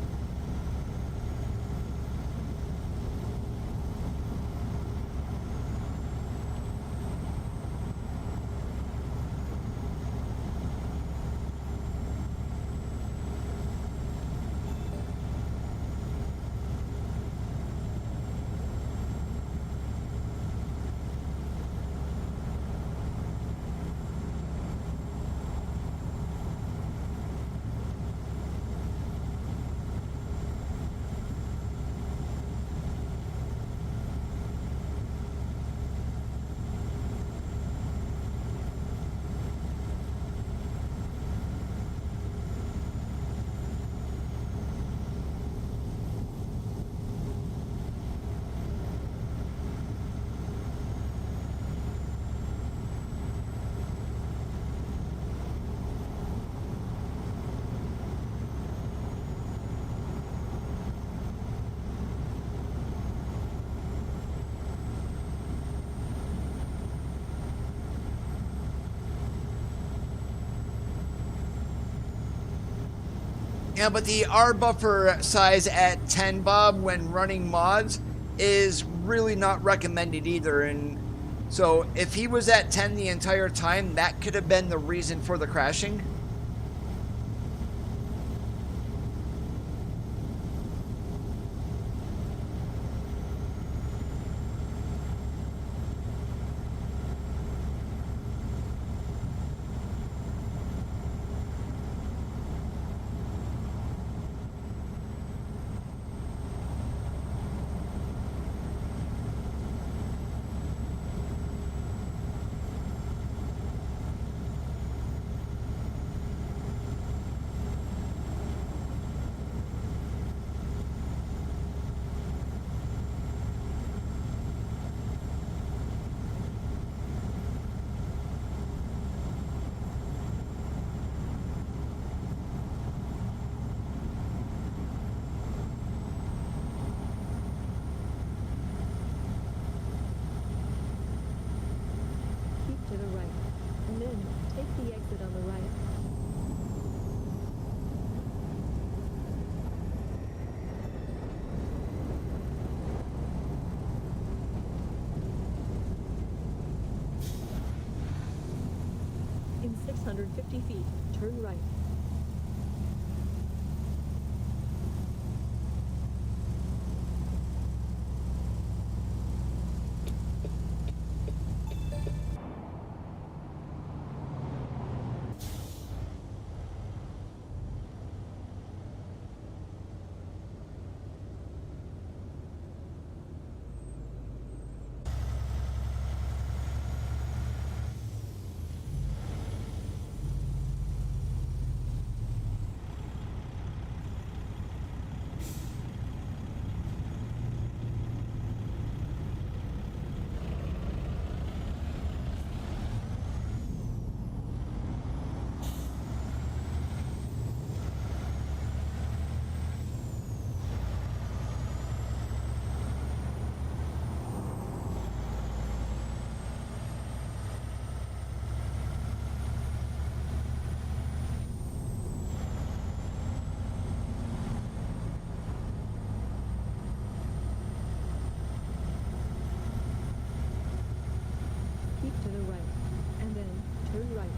Yeah, but the R buffer size at 10, Bob, when running mods, is really not recommended either. And so if he was at 10 the entire time, that could have been the reason for the crashing. To the right, and then take the exit on the right. In 650 feet, turn right. Keep to the right, and then turn right.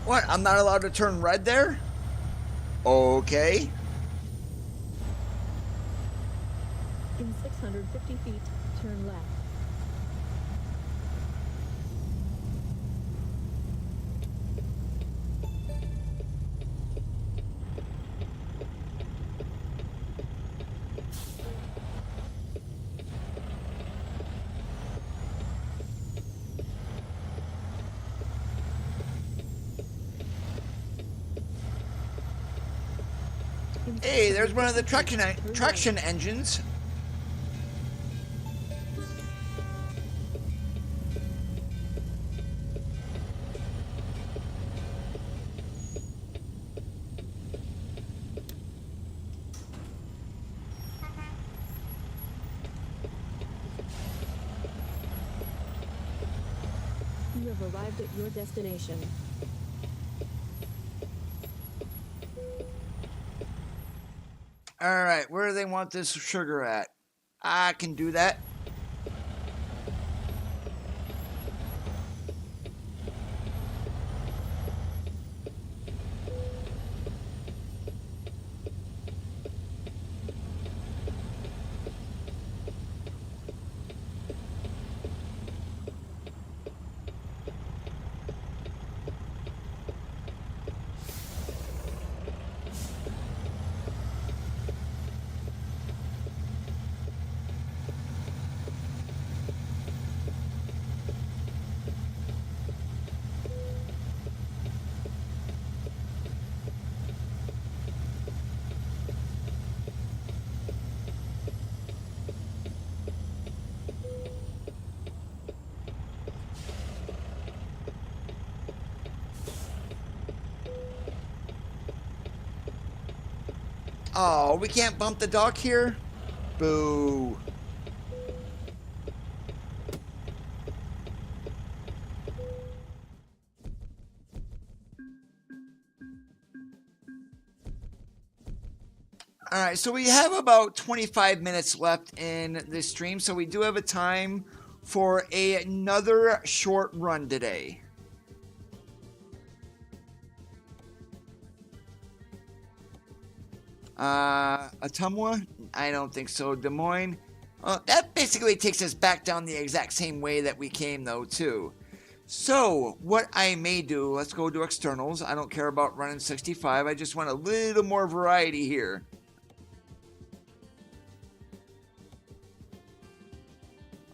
What? I'm not allowed to turn red there? Okay. In 650 feet, turn left. Hey, there's one of the traction engines. have arrived at your destination. All right, where do they want this sugar at? I can do that. Oh, we can't bump the dock here? Boo. All right, so we have about 25 minutes left in this stream, so we do have a time for another short run today. Atumwa? I don't think so. Des Moines? That basically takes us back down the exact same way that we came, though, too. So, what I may do, let's go to externals. I don't care about running 65. I just want a little more variety here.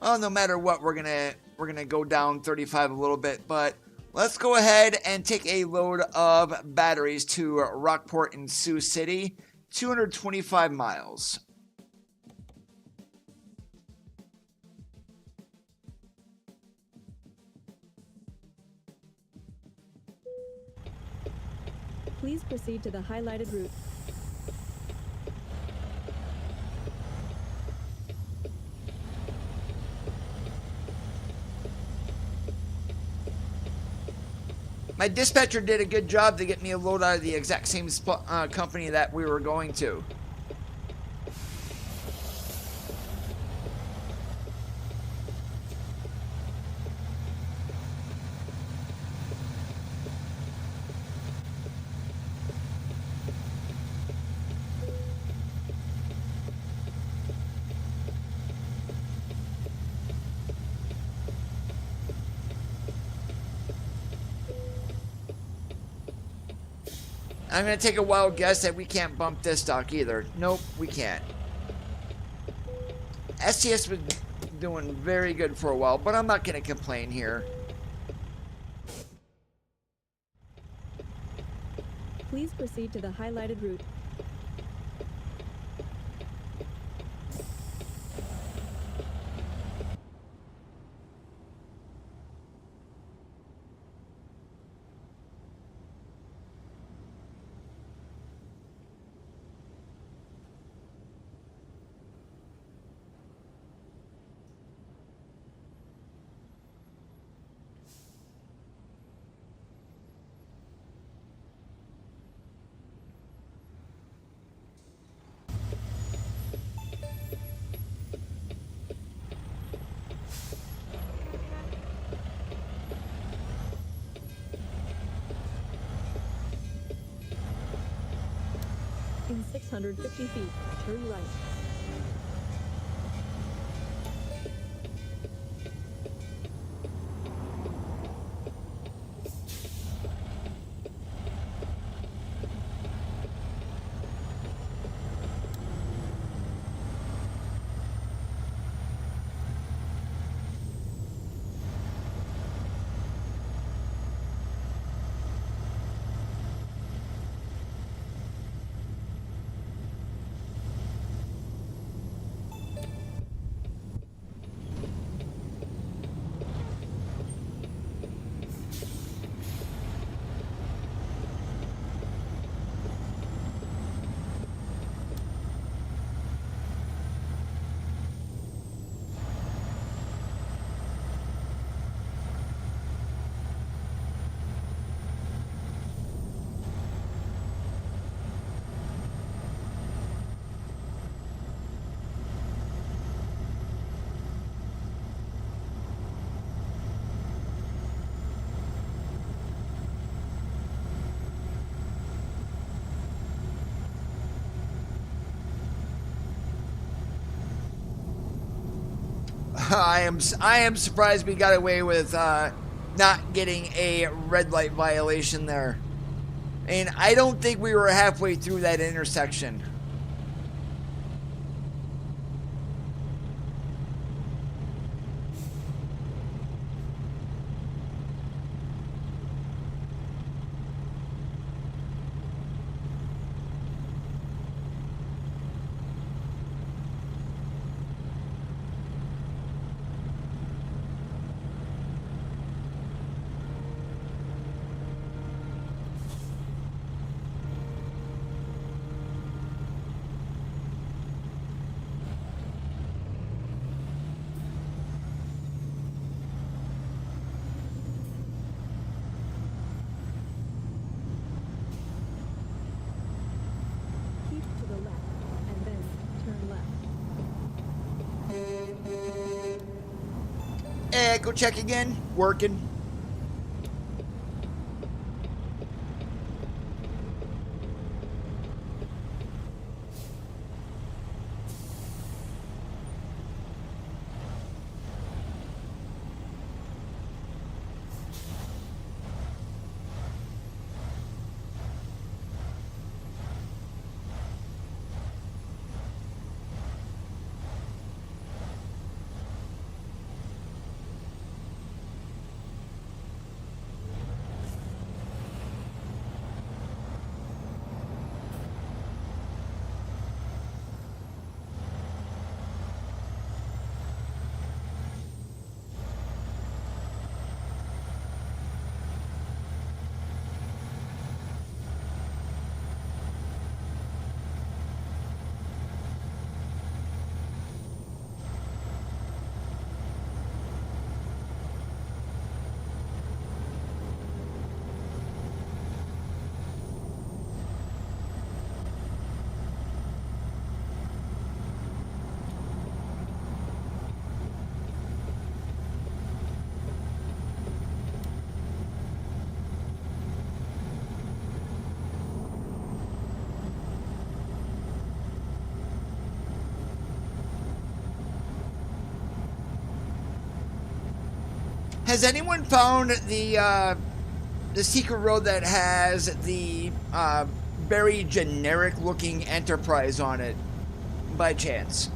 Oh, no matter what, we're gonna go down 35 a little bit, but let's go ahead and take a load of batteries to Rockport in Sioux City, 225 miles. Please proceed to the highlighted route. My dispatcher did a good job to get me a load out of the exact same company that we were going to. I'm going to take a wild guess that we can't bump this dock either. Nope, we can't. STS was doing very good for a while, but I'm not going to complain here. Please proceed to the highlighted route. In 650 feet, turn right. I am surprised we got away with not getting a red light violation there. And I don't think we were halfway through that intersection. Keep to the left, and then turn left. Go check again. Working. Has anyone found the secret road that has the very generic looking Enterprise on it by chance?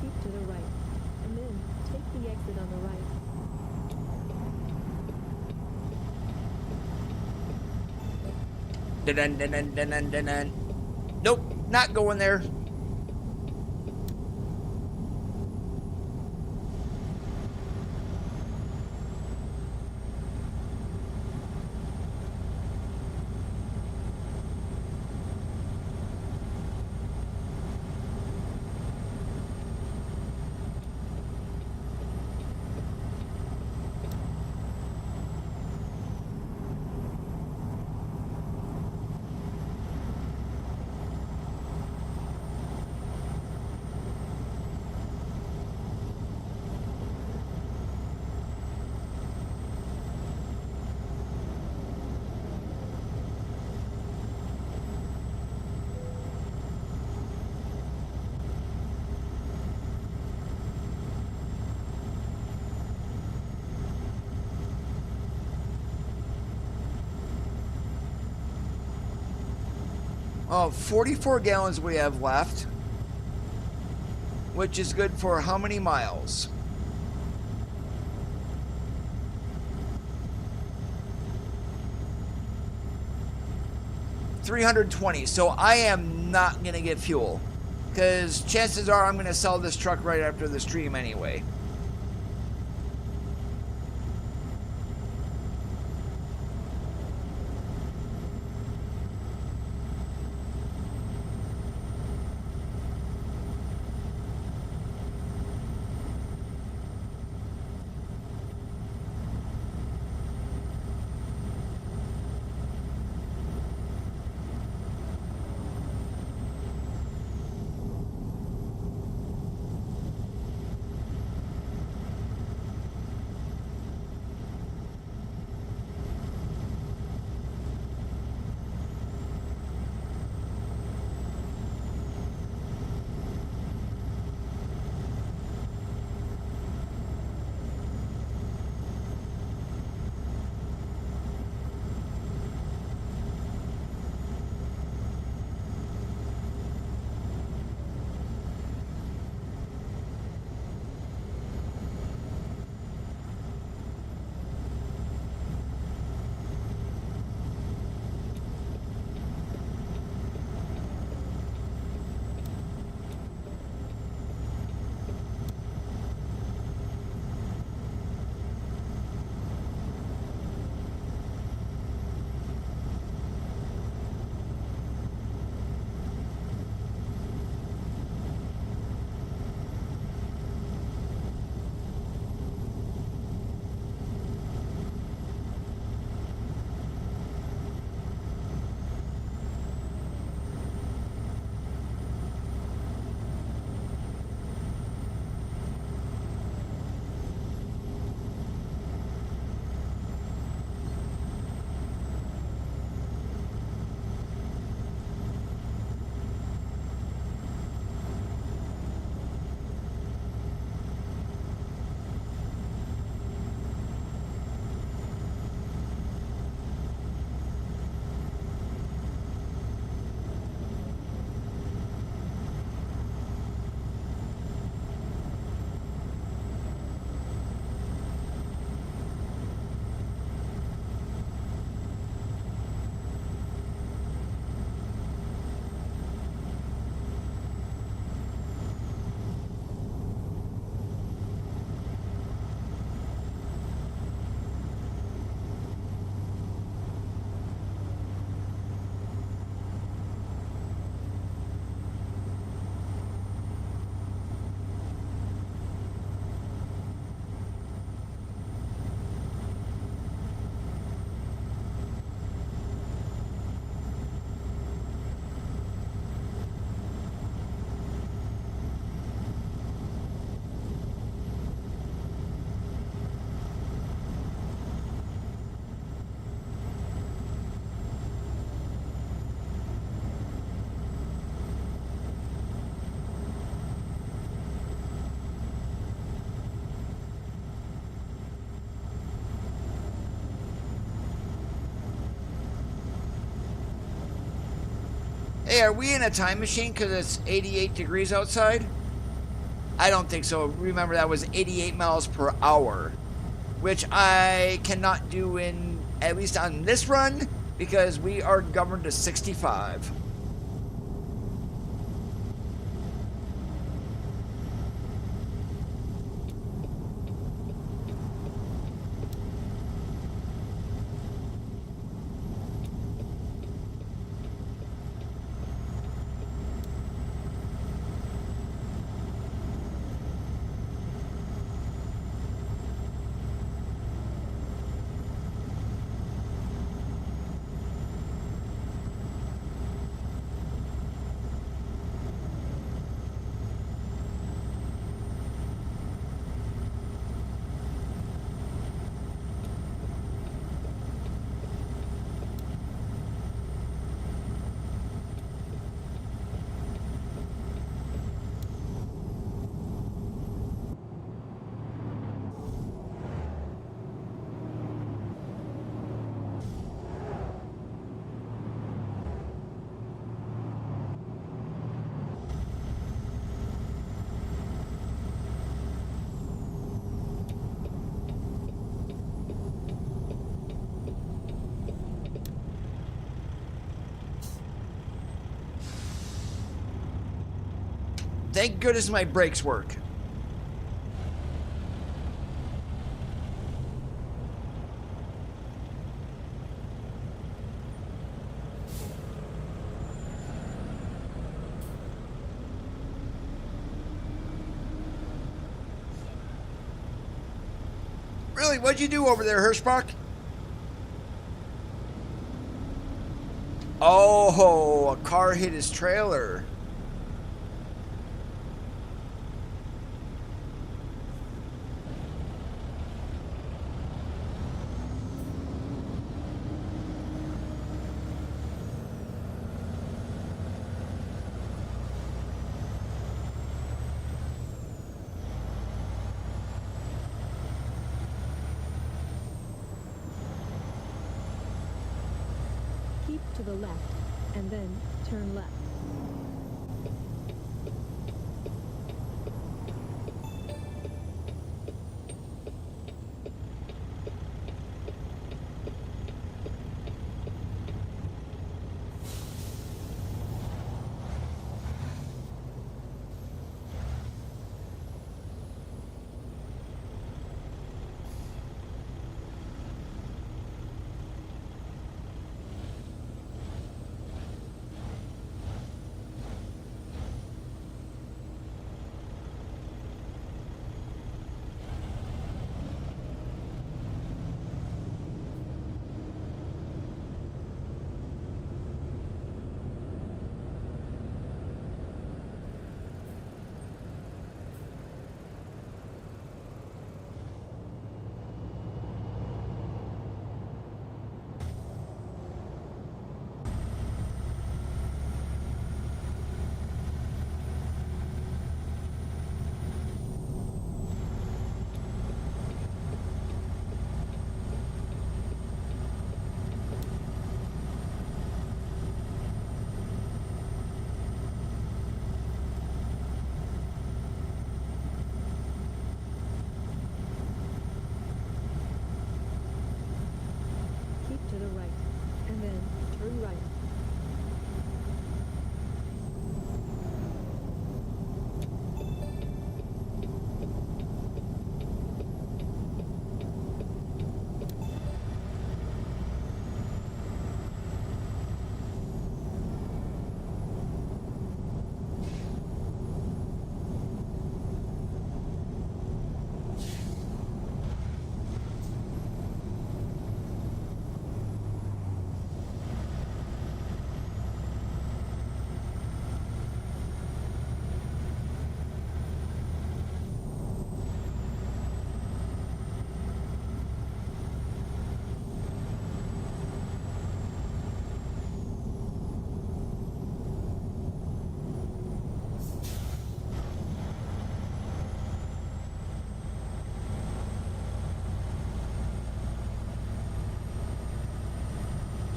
Keep to the right, and then take the exit on the right. Dun, dun, dun, dun, dun, dun, dun. Nope, not going there. Oh, 44 gallons we have left, which is good for how many miles? $320. So I am not gonna get fuel, because chances are I'm gonna sell this truck right after the stream anyway. Hey, are we in a time machine because it's 88 degrees outside? I don't think so. Remember, that was 88 miles per hour, which I cannot do in, at least on this run, because we are governed to 65. Thank goodness my brakes work. Really, what'd you do over there, Hirschbach? Oh, a car hit his trailer. Keep to the left, and then turn left. Keep to the right, and then turn right.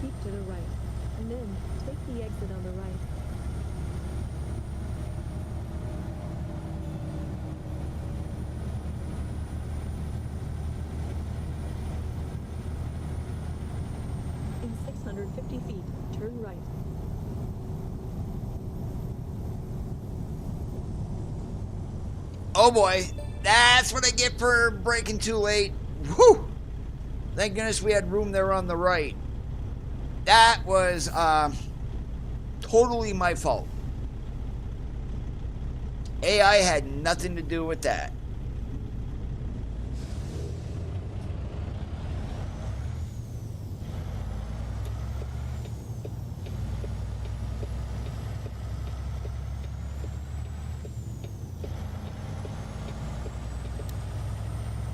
Keep to the right, and then take the exit on the right. In 650 feet, turn right. Oh boy, that's what I get for braking too late. Whew! Thank goodness we had room there on the right. That was totally my fault. AI had nothing to do with that.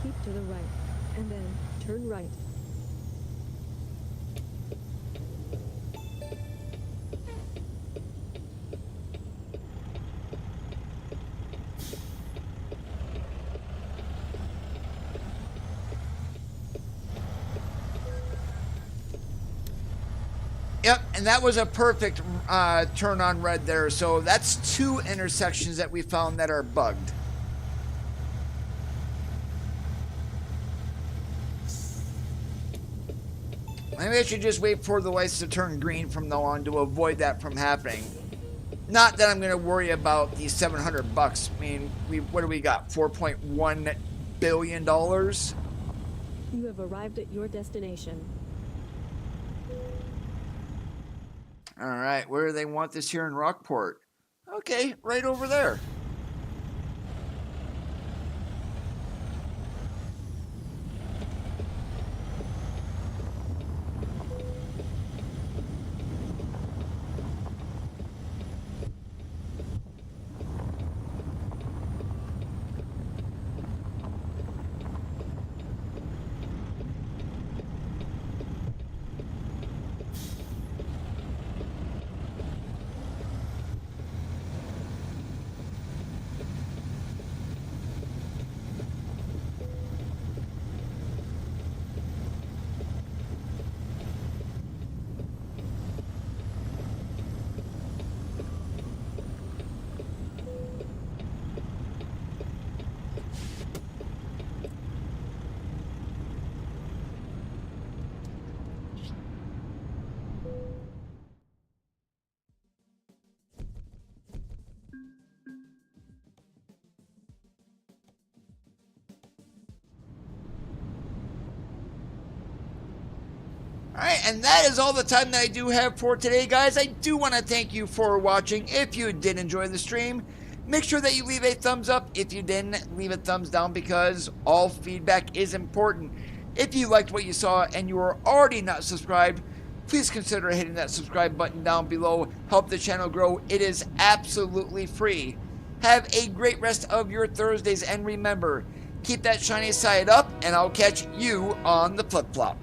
Keep to the right, and then turn right. Yep, and that was a perfect turn on red there. So that's 2 intersections that we found that are bugged. Maybe I should just wait for the lights to turn green from now on to avoid that from happening. Not that I'm going to worry about these $700. I mean, what do we got? $4.1 billion? You have arrived at your destination. All right, where do they want this here in Rockport? Okay, right over there. Alright, and that is all the time that I do have for today, guys. I do want to thank you for watching. If you did enjoy the stream, make sure that you leave a thumbs up. If you didn't, leave a thumbs down, because all feedback is important. If you liked what you saw and you are already not subscribed, please consider hitting that subscribe button down below. Help the channel grow. It is absolutely free. Have a great rest of your Thursdays, and remember, keep that shiny side up, and I'll catch you on the flip-flop.